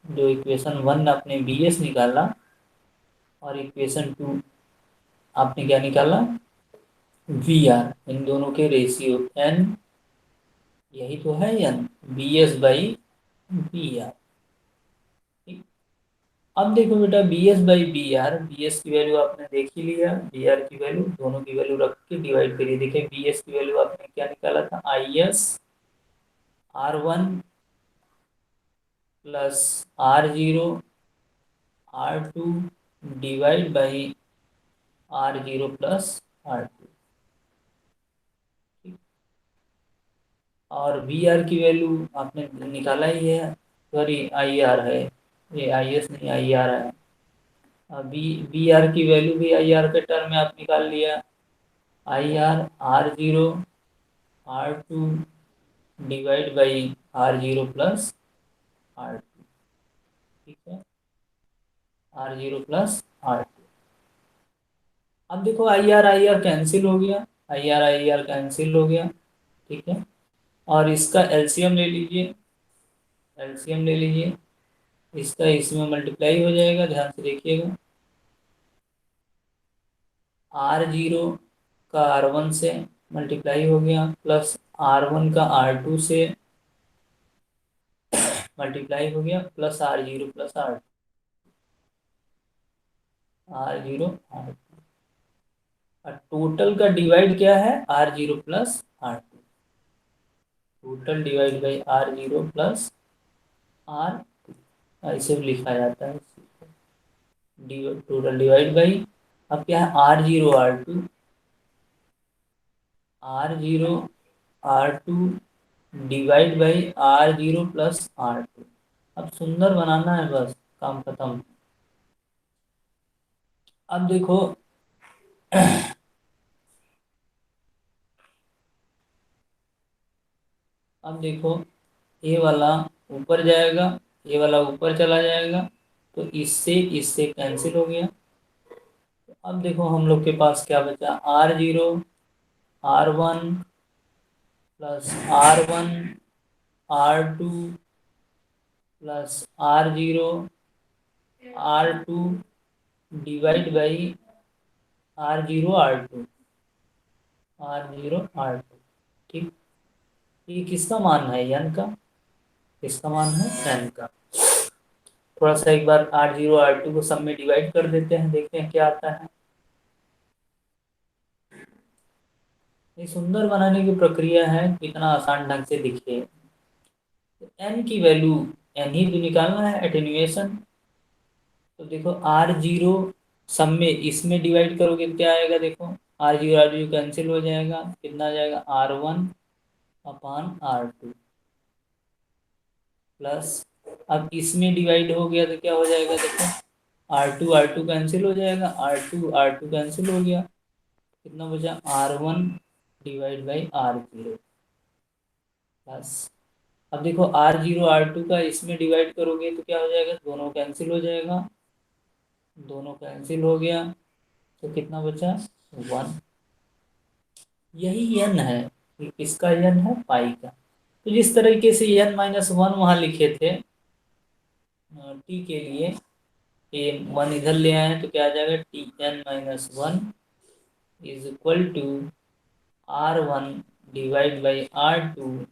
[SPEAKER 1] जो इक्वेशन 1 आपने बी एस निकाला और इक्वेशन 2 आपने क्या निकाला, वी आर, इन दोनों के रेशियो एन, यही तो है N, B S by B R. अब देखो बेटा, B S by B S की वैल्यू आपने देख ही लिया, बी आर की वैल्यू, दोनों की वैल्यू रख के डिवाइड करिए। देखिए बी एस की वैल्यू आपने क्या निकाला था, I S R1 plus R0 R2 divide by R0 plus R2। और वी आर की वैल्यू आपने निकाला ही है, सॉरी आई आर है, ये आई एस नहीं आई आर है। बी बी आर की वैल्यू भी आई आर के टर्म में आप निकाल लिया, I R R0 R2 divide by R0 plus R2। ठीक है, R0 प्लस R2। अब देखो आई आर कैंसिल हो गया, आई आर कैंसिल हो गया। ठीक है, और इसका एलसीएम ले लीजिए, एलसीएम ले लीजिए, इसका इसमें मल्टीप्लाई हो जाएगा, ध्यान से देखिएगा। R0 का R1 से मल्टीप्लाई हो गया, प्लस R1 का R2 से मल्टीप्लाई हो गया, plus R0 plus R2, R0 R2, और टोटल का डिवाइड क्या है, R0 plus R2, total divide by R0 plus R2, ऐसे भी लिखा जाता है, टोटल डिवाइड बाई, अब क्या है, R0 R2 R0 R2 divide by R0 plus R2। अब सुंदर बनाना है, बस काम खत्म। अब देखो अब देखो, ये वाला ऊपर जाएगा, ये वाला ऊपर चला जाएगा, तो इससे इससे कैंसिल हो गया। अब देखो हम लोग के पास क्या बचा, R0 R1 plus R1 R2 plus R0 R2 divide by R0 R2 R0 R2। ठीक, ये किसका मान है, n का, किसका मान है, n का। थोड़ा सा एक बार R0 R2 को सब में डिवाइड कर देते हैं, देखते हैं क्या आता है। ये सुंदर बनाने की प्रक्रिया है, कितना आसान ढंग से दिखे। तो n की वैल्यू n ही तो निकालना है, एटेन्यूएशन। तो देखो R0 सब में इसमें डिवाइड करोगे तो क्या आएगा, देखो R0 R0 कैंसिल हो जाएगा, कितना आ जाएगा, R1 अपान R2 प्लस, अब इसमें डिवाइड हो गया तो क्या हो जाएगा, देखो R2 कैंसिल हो जाएगा, R2 कैंसिल हो गया, कितना बचा, R1 divide by R0 plus, अब देखो R0 R2 का इसमें डिवाइड करोगे तो क्या हो जाएगा, दोनों कैंसिल हो जाएगा, दोनों कैंसिल हो गया, तो कितना बचा, 1। यही n है, ये किसका n है, पाई का। तो जिस तरीके से n-1 वहाँ लिखे थे t के लिए, ये 1 इधर ले आए हैं तो क्या आ जाएगा, Tn-1 is equal to R1 divide by R2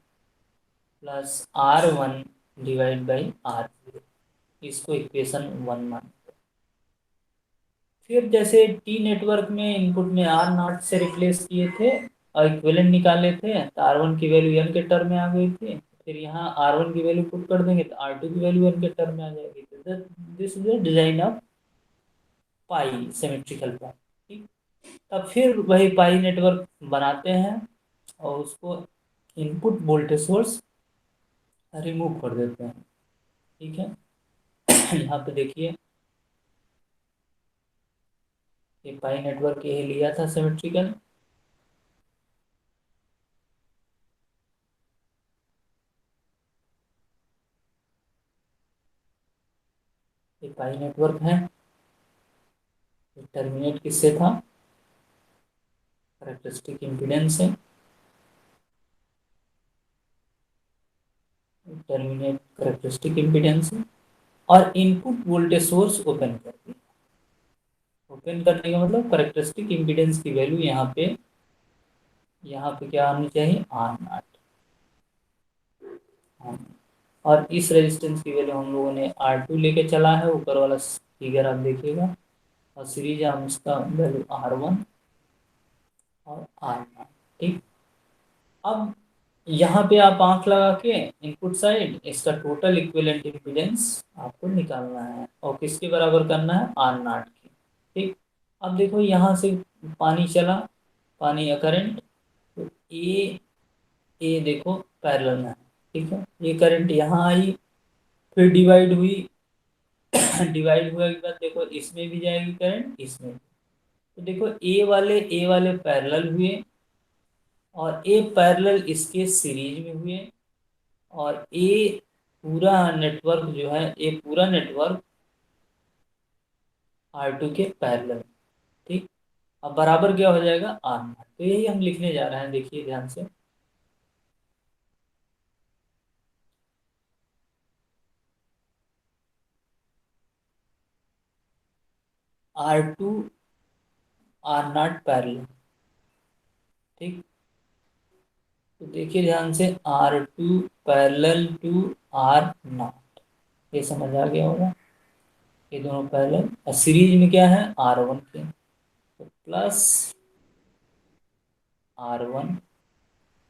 [SPEAKER 1] plus R1 divide by R0। इसको इक्वेशन 1 मान। फिर जैसे टी नेटवर्क में इनपुट में R0 से रिप्लेस किए थे और इक्विवेलेंट निकाले थे, तो R1 की वैल्यू n के टर्म में आ गई थी। फिर यहाँ R1 की वैल्यू पुट कर देंगे तो R2 की वैल्यू n के टर्म में आ जाएगी। तो this is the design of pi, symmetrical pi. ठीक, तब फिर वही पाई नेटवर्क बनाते हैं और उसको इनपुट वोल्टेज सोर्स रिमूव कर देते हैं। ठीक है, यहाँ पे देखिए ये पाई नेटवर्क यही लिया था सिमेट्रिकल। ये पाई नेटवर्क है, टर्मिनेट किससे था, कैरेक्टरिस्टिक इम्पीडेंस से, टर्मिनेट कैरेक्टरिस्टिक इम्पीडेंस से, और इनपुट वोल्टेज सोर्स ओपन कर दिया। ओपन करने का मतलब कैरेक्टरिस्टिक इम्पीडेंस की वैल्यू यहाँ पे क्या आनी चाहिए, R0। और इस रेजिस्टेंस की वैल्यू हम लोगों ने R2 लेके चला है, ऊपर वाला फिगर आप देखिएगा, और सीरीज हम उसका वैल्यू R1 और R0। ठीक, अब यहाँ पे आप आंख लगा के इनपुट साइड इसका टोटल इक्विवेलेंट इम्पीडेंस आपको निकालना है और किसके बराबर करना है, R0 की। ठीक, अब देखो यहाँ से पानी चला, पानी या करंट, तो ए देखो पैरेलल में है। ठीक है, ये करंट यहाँ आई, फिर डिवाइड हुई डिवाइड हुए के बाद देखो इसमें भी जाएगी करंट, इसमें भी। तो देखो ए वाले पैरेलल हुए और ए पैरेलल इसके सीरीज में हुए, और ये पूरा नेटवर्क जो है, ये पूरा नेटवर्क R2 के पैरेलल। ठीक, अब बराबर क्या हो जाएगा, R0। तो यही हम लिखने जा रहे हैं, देखिए ध्यान से, R2 R0 पैरेलल। ठीक, तो देखिए ध्यान से, R2 पैरेलल टू R0, ये समझ आ गया होगा, ये दोनों पैरेलल, और सीरीज में क्या है, R1 के, तो प्लस R1।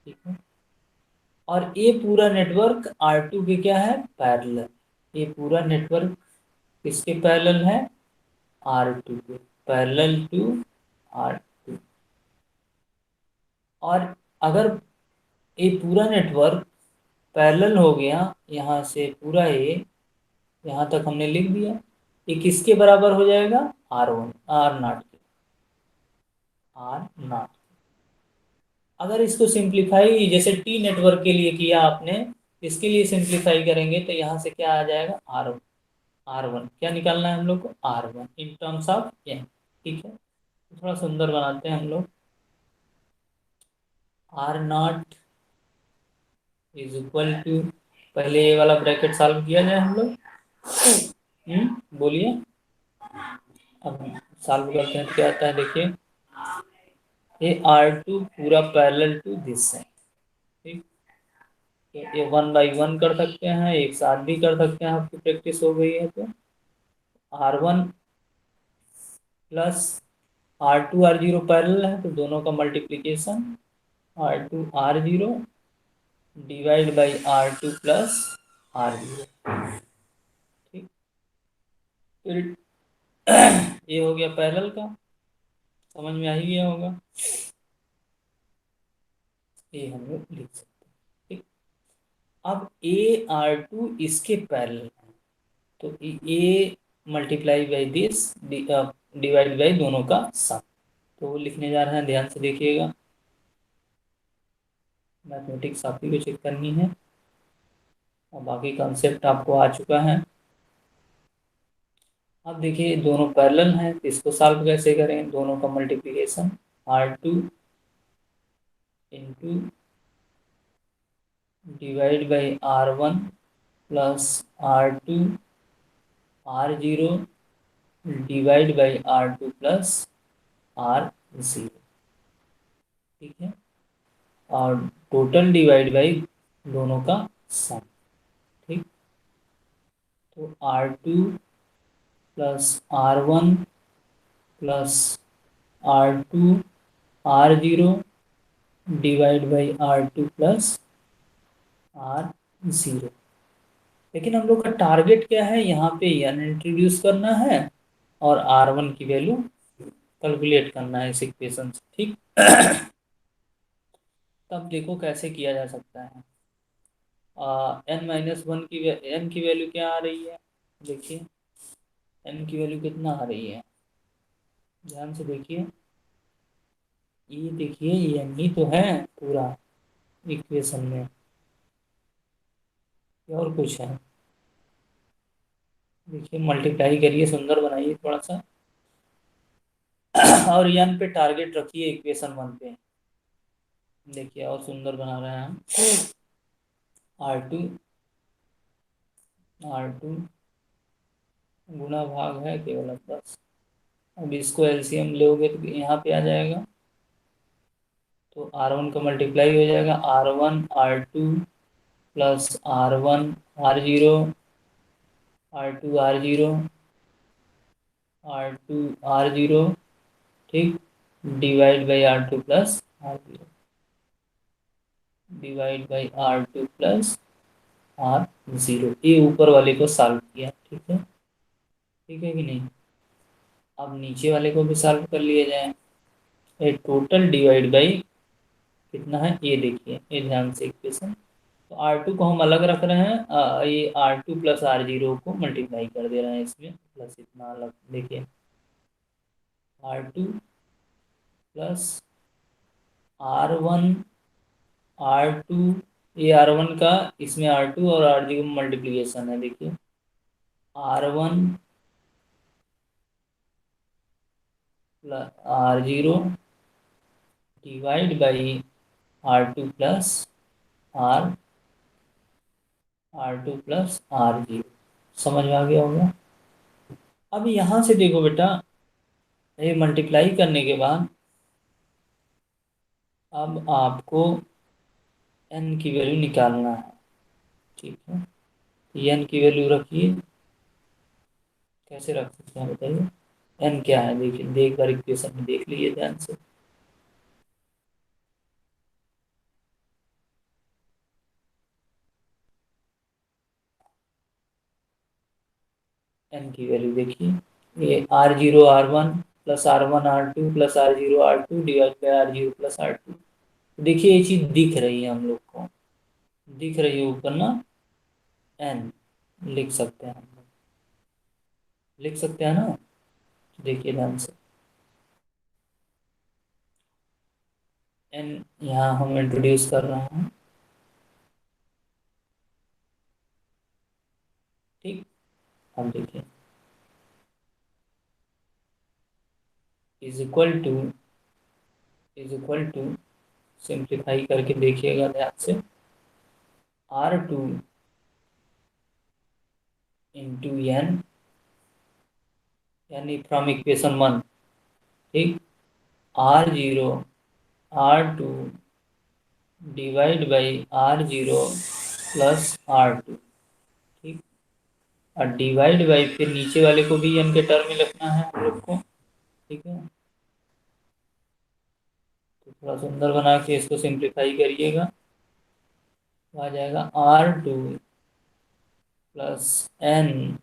[SPEAKER 1] ठीक है, और ये पूरा नेटवर्क R2 के क्या है, पैरेलल। ये पूरा नेटवर्क किसके पैरेलल है, R2 के, पैरेलल टू R2। और अगर ये पूरा नेटवर्क पैरेलल हो गया, यहाँ से पूरा ये यहाँ तक हमने लिख दिया, ये किसके बराबर हो जाएगा? R1 R नॉट के, R नॉट। अगर इसको सिंप्लीफाई जैसे टी नेटवर्क के लिए किया आपने, इसके लिए सिंप्लीफाई करेंगे तो यहाँ से क्या आ जाएगा? R1 क्या निकालना है हम लोग को? R1 in terms of N. ठीक है, तो थोड़ा सुंदर बनाते हैं हम लोग। R not is equal to, पहले ये वाला ब्रैकेट सॉल्व किया जाए हम लोग। बोलिए, अब सॉल्व करते हैं तो क्या आता है, देखिए ये R2 पूरा पैरेलल टू दिस है। ठीक, तो ये 1/1 कर सकते हैं, एक साथ भी कर सकते हैं, आपकी प्रैक्टिस हो गई है तो। R1 plus R2 R0 parallel है तो दोनों का multiplication R2 R0 divide by R2 plus R0। ठीक, फिर ये हो गया पैरेलल का, समझ में आ ही गया होगा, ये हम लोग लिख सकते हैं। ठीक, अब AR2 इसके पैरेलल है तो A multiply by this divide by दोनों का सम, तो वो लिखने जा रहे हैं, ध्यान से देखिएगा। मैथमेटिक्स आप ही को चेक करनी है और बाकी कॉन्सेप्ट आपको आ चुका है। अब देखिए दोनों पैरेलल हैं तो इसको सॉल्व कैसे करें? दोनों का multiplication R2 into divide by R1 plus R2 R0 divide by R2 plus R0। ठीक है, और टोटल डिवाइड बाई दोनों का सम। ठीक, तो R2 plus R1 plus R2 R0 divide by R2 plus R0। लेकिन हम लोग का टारगेट क्या है? यहाँ पे n इंट्रोड्यूस करना है और R1 की वैल्यू कैलकुलेट करना है इस इक्वेशन से। ठीक, तब देखो कैसे किया जा सकता है। n-1 की n की वैल्यू क्या आ रही है? देखिए n की वैल्यू कितना आ रही है, ध्यान से देखिए। ये देखिए ये n ही तो है पूरा इक्वेशन में, या और कुछ है? देखिए मल्टीप्लाई करिए, सुंदर बनाइए थोड़ा सा और n पे टारगेट रखिए इक्वेशन 1 पे। देखिए और सुंदर बना रहे हैं हम। R2 गुणा भाग है केवल बस। अब इसको एलसीएम लोगे तो यहाँ पे आ जाएगा, तो R1 का मल्टीप्लाई हो जाएगा R1 R2 plus R1 R0 R2 R0 R2 R0। ठीक, divide by R2 plus R0 divide by R2 plus R0। ये ऊपर वाले को सॉल्व किया। ठीक है, ठीक है कि नहीं? अब नीचे वाले को भी सॉल्व कर लिया जाए। ये टोटल डिवाइड बाई कितना है ये देखिए, ये ध्यान से इक्वेशन। तो R2 को हम अलग रख रहे हैं, ये R2 प्लस R0 को मल्टीप्लाई कर दे रहे हैं इसमें, प्लस इतना अलग देखिए R2 प्लस R1 R2, ये R1 का इसमें R2 और R0 मल्टीप्लिकेशन है, देखिए R1 plus R0 divide by R2 plus R2 plus R0। समझ में आ गया होगा? अब यहाँ से देखो बेटा, ये मल्टीप्लाई करने के बाद अब आपको n की वैल्यू निकालना है। ठीक है, n की वैल्यू रखिए, कैसे रख सकते हैं बताइए? n क्या है देखिए, देख बार इक्वेशन में देख लीजिए ध्यान से। n की वैल्यू देखिए, ये R0 R1 plus R1 R2 plus R0 R2 divide by R0 plus R2। देखिए ये चीज दिख रही है हम लोग को, दिख रही है ऊपर ना, एन लिख सकते हैं हम लोग, लिख सकते हैं ना। देखिए ध्यान से, एन यहाँ हम इंट्रोड्यूस कर रहे हैं, ठीक। अब देखिए is equal to, is equal to, simplify करके देखिएगा ध्यान से, R2 इंटू एन, यानी फ्रॉम इक्वेशन 1, ठीक, R0 R2 divide by R0 plus R2, ठीक। और डिवाइड बाई फिर नीचे वाले को भी एन के टर्म में लिखना है हम लोग को, ठीक है। तो थोड़ा सुंदर बना के इसको सिंप्लीफाई करिएगा, तो आ जाएगा R2 plus N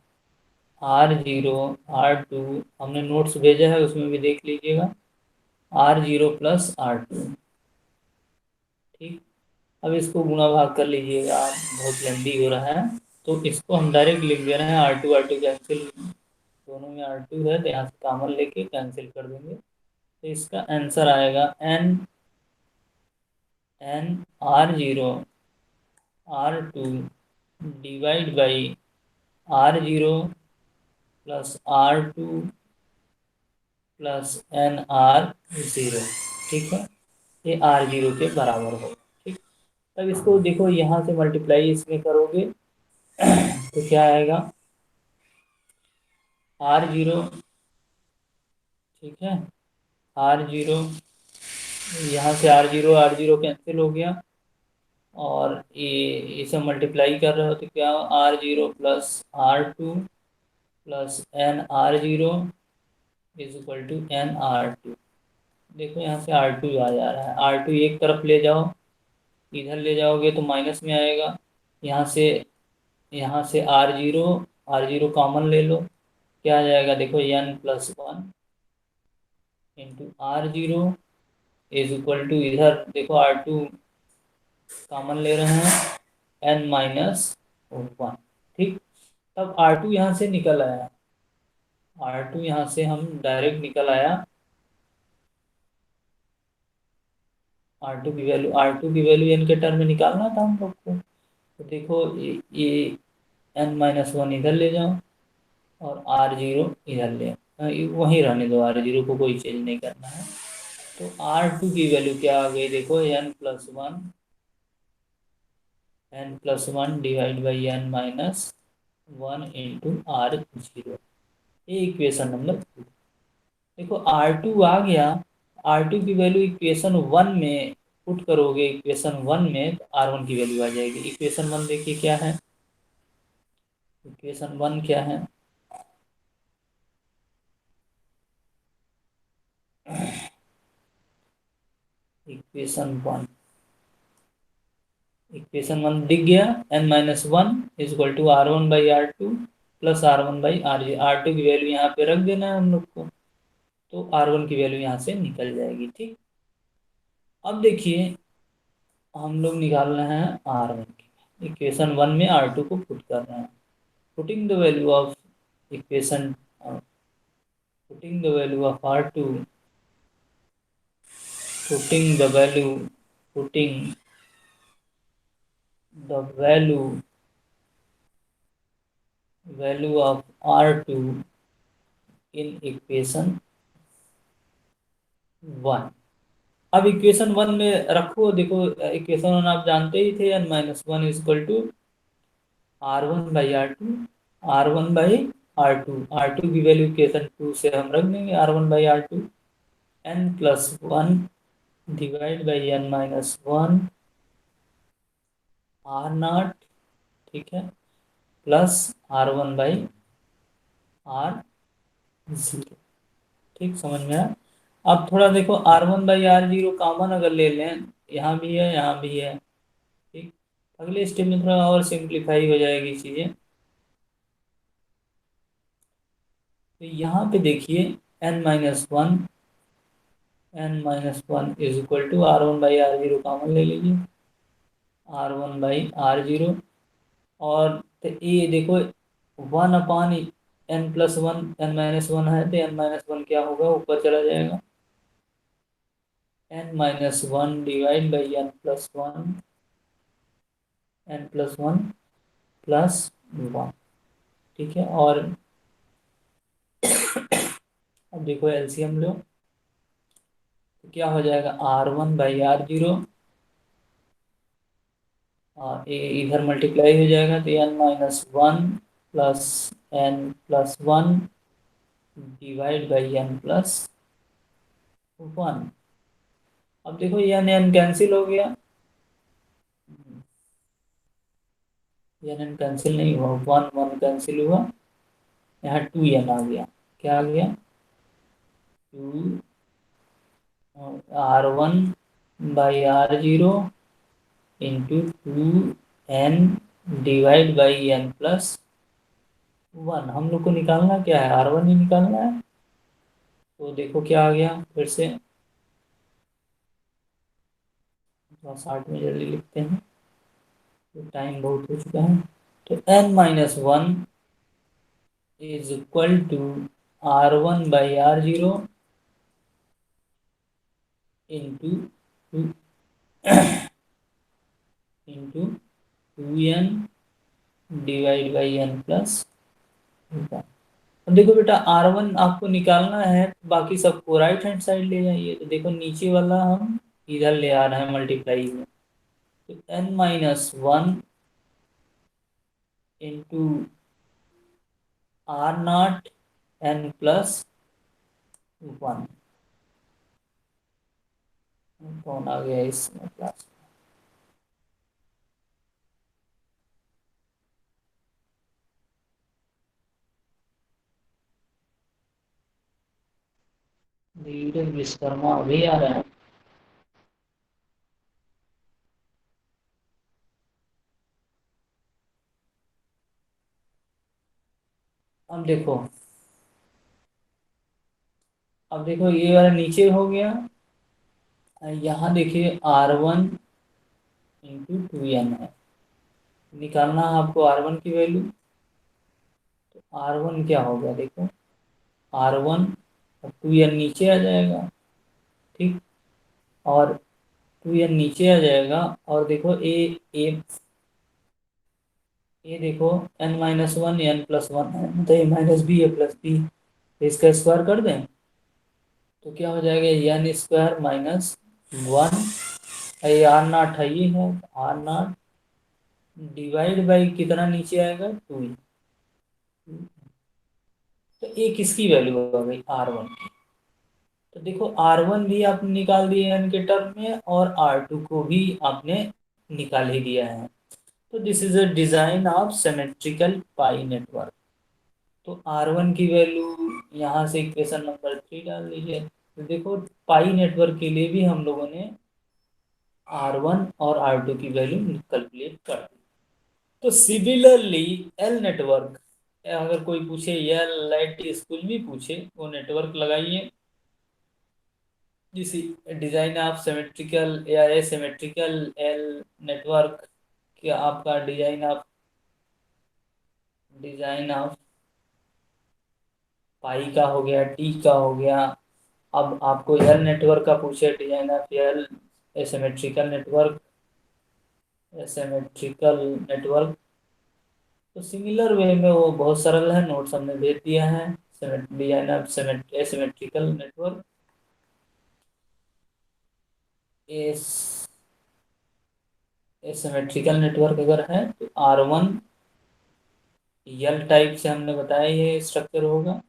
[SPEAKER 1] R0 R2, हमने नोट्स भेजा है उसमें भी देख लीजिएगा, R0 प्लस R2, ठीक। अब इसको गुणा भाग कर लीजिएगा आप, बहुत लंबी हो रहा है, तो इसको हम डायरेक्ट लिख दे रहे हैं, R2 R2 कैंसिल, दोनों में R2 है तो यहाँ से कॉमन लेके कैंसिल कर देंगे, तो इसका आंसर आएगा N, N R0 R2 divide by R0 plus R2 plus NR0, ठीक है। ये R0 के बराबर होगा, ठीक। तब इसको देखो यहाँ से मल्टीप्लाई इसमें करोगे तो क्या आएगा, R0, ठीक है, R0, यहाँ से R0 R0 कैंसिल हो गया, और ये इसे मल्टीप्लाई कर रहे हो तो क्या, R0 plus R2 plus NR0 is equal to NR2। देखो यहाँ से R2 आ जा रहा है, R2 एक तरफ ले जाओ, इधर ले जाओगे तो माइनस में आएगा, यहाँ से R0 कॉमन ले लो, क्या आ जाएगा देखो, n+1 into R0 is equal to, इधर देखो R2 कॉमन ले रहे हैं, n-1, ठीक। तब R2 यहाँ से निकल आया, R2 यहाँ से हम डायरेक्ट निकल आया, R2 की वैल्यू n के टर्म में निकालना था हम लोग को, तो देखो ये n-1 इधर ले जाओ और R0 इधर ले, वहीं रहने दो, R0 को कोई चेंज नहीं करना है। तो R2 की वैल्यू क्या आ गई देखो, n+1 divide by n-1 into R0, ये इक्वेशन नंबर 2। देखो R2 आ गया, R2 की वैल्यू इक्वेशन 1 में पुट करोगे, इक्वेशन 1 में तो R1 की वैल्यू आ जाएगी। इक्वेशन 1 देखिए क्या है, इक्वेशन 1 क्या है, इक्वेशन 1 दिख गया, n-1 is equal to R1/R2 plus R1/R0, R2 की वैल्यू यहाँ पे रख देना है हम लोग को, तो R1 की वैल्यू यहाँ से निकल जाएगी, ठीक। अब देखिए हम लोग निकाल रहे हैं R1 की, इक्वेशन 1 में R2 को पुट कर रहे हैं, putting the value of equation, putting the value of R2, putting the value, putting the value of R2 in equation 1। अब इक्वेशन 1 में रखो, देखो इक्वेशन 1 आप जानते ही थे, n-1 is equal to R1/R2, R1/R2 की वैल्यू इक्वेशन 2 से हम रख देंगे, R1/R2, n+1 divide by n-1 R0, ठीक है, प्लस R1/R0, ठीक, समझ में आया। अब थोड़ा देखो R1/R0 कॉमन अगर ले लें, यहाँ भी है यहाँ भी है, ठीक, अगले स्टेप में थोड़ा और सिंप्लीफाई हो जाएगी चीज़ें। तो यहाँ पे देखिए n-1 n minus one is equal to R1 by R0 common ले लीजिए, R1 बाई R0, और तो ये देखो 1 अपान n plus one, n minus one है तो n माइनस वन क्या होगा, ऊपर चला जाएगा, n minus one divide by n plus one, n plus one plus one, ठीक है। और अब देखो एलसीएम लो तो क्या हो जाएगा, R1 बाई R0, और ये इधर मल्टीप्लाई हो जाएगा तो n minus one plus n plus one divide by n plus one. अब देखो ये n कैंसिल हो गया, ये n कैंसिल नहीं हुआ, वन वन कैंसिल हुआ, यहाँ 2n आ गया, क्या आ गया, 2 R1 by R0 into 2n divide by n plus one. हम लोग को निकालना क्या है, R1 ही निकालना है। तो देखो क्या आ गया, फिर से 60 में जल्दी लिखते हैं, तो टाइम बहुत हो चुका है। तो n minus one is equal to R1 by R0 into into 2n divide by n plus one. अब देखो बेटा R1 आपको निकालना है, बाकी सबको राइट हैंड साइड ले जाइए, तो देखो नीचे वाला हम इधर ले आ रहे हैं मल्टीप्लाई में, तो n minus one into R0 n plus one. कौन आ गया इसमें क्लास, धीरज विश्वकर्मा अभी आ रहे हैं। अब देखो, अब देखो ये वाला नीचे हो गया, यहाँ देखिए R1 इंटू 2n है, निकालना है आपको R1 की वैल्यू। तो R1 क्या हो गया, देखो R1 और 2n नीचे आ जाएगा, ठीक, और 2n नीचे आ जाएगा, और देखो ए देखो n minus one n plus one है, तो ए माइनस बी ए प्लस बी, इसका स्क्वायर कर दें तो क्या हो जाएगा, n स्क्वायर माइनस वन, ये R0 है, ये है R0 डिवाइड बाई कितना नीचे आएगा, 2। तो ए किसकी वैल्यू आ गई, R1 की। तो देखो R1 भी आपने निकाल दिया n के टर्म में, और R2 को भी आपने निकाल ही दिया है। तो this is a design of symmetrical pi network. तो R1 की वैल्यू यहाँ से इक्वेशन नंबर 3 डाल दीजिए। तो देखो पाई नेटवर्क के लिए भी हम लोगों ने R1 और R2 की वैल्यू कैलकुलेट कर दी। तो सिमिलरली एल नेटवर्क, अगर कोई पूछे, एल लाइट स्कूल भी पूछे, वो नेटवर्क लगाइए जिस डिजाइन ऑफ सिमेट्रिकल या एसिमेट्रिकल एल नेटवर्क, क्या आपका डिजाइन ऑफ पाई का हो गया, टी का हो गया। अब आपको एल नेटवर्क का पूछे, design of L asymmetrical network, तो सिमिलर वे में वो बहुत सरल है, नोट्स हमने भेज दिया है। Design of asymmetrical network, asymmetrical network अगर है तो R1 एल टाइप से हमने बताया ये स्ट्रक्चर होगा,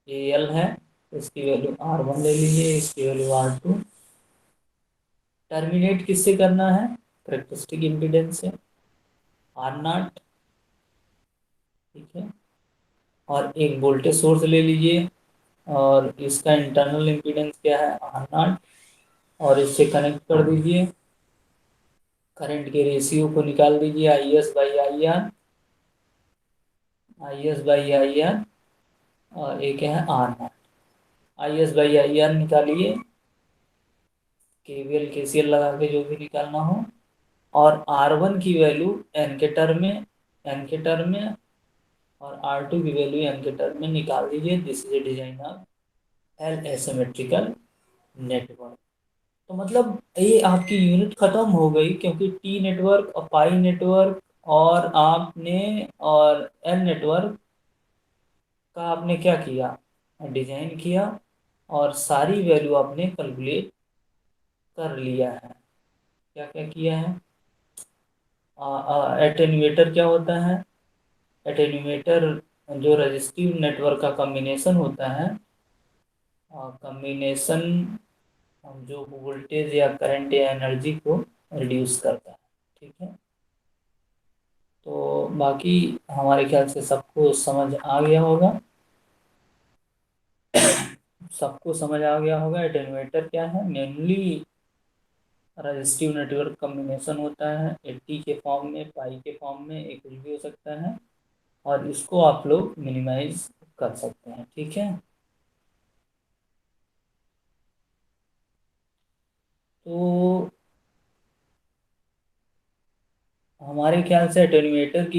[SPEAKER 1] ये एल है, इसकी वैल्यू R1 ले लीजिए, इसकी वैल्यू R2। टर्मिनेट किससे करना है, करेक्टरिस्टिक इम्पीडेंस से, R0, ठीक है। और एक वोल्टेज सोर्स ले लीजिए, और इसका इंटरनल इम्पीडेंस क्या है, R0, और इससे कनेक्ट कर दीजिए। करंट के रेशियो को निकाल दीजिए, आई एस बाई आई आर, और एक है R0। IS/IR निकालिए, KVL KCL लगा के जो भी निकालना हो, और R1 की वैल्यू n के टर्म में और R2 की वैल्यू n के टर्म में निकाल दीजिए। This is a design of L asymmetrical network. तो मतलब ये आपकी यूनिट खत्म हो गई, क्योंकि T नेटवर्क और पाई नेटवर्क और आपने और L नेटवर्क का आपने क्या किया, डिजाइन किया, और सारी वैल्यू आपने कैलकुलेट कर लिया है। क्या क्या किया है? एटेन्यूएटर क्या होता है? एटेन्यूएटर जो रजिस्टिव नेटवर्क का कॉम्बिनेशन होता है, कॉम्बिनेशन जो वोल्टेज या करंट या एनर्जी को रिड्यूस करता है। ठीक है, तो बाकी हमारे ख्याल से सबको समझ आ गया होगा। सबको समझ आ गया होगा एटेन्यूएटर क्या है। मेनली रजिस्टिव नेटवर्क कॉम्बिनेशन होता है, 80 के फॉर्म में, पाई के फॉर्म में, एक कुछ भी हो सकता है, और इसको आप लोग मिनिमाइज कर सकते हैं। ठीक है, तो हमारे ख्याल से एटेन्यूएटर की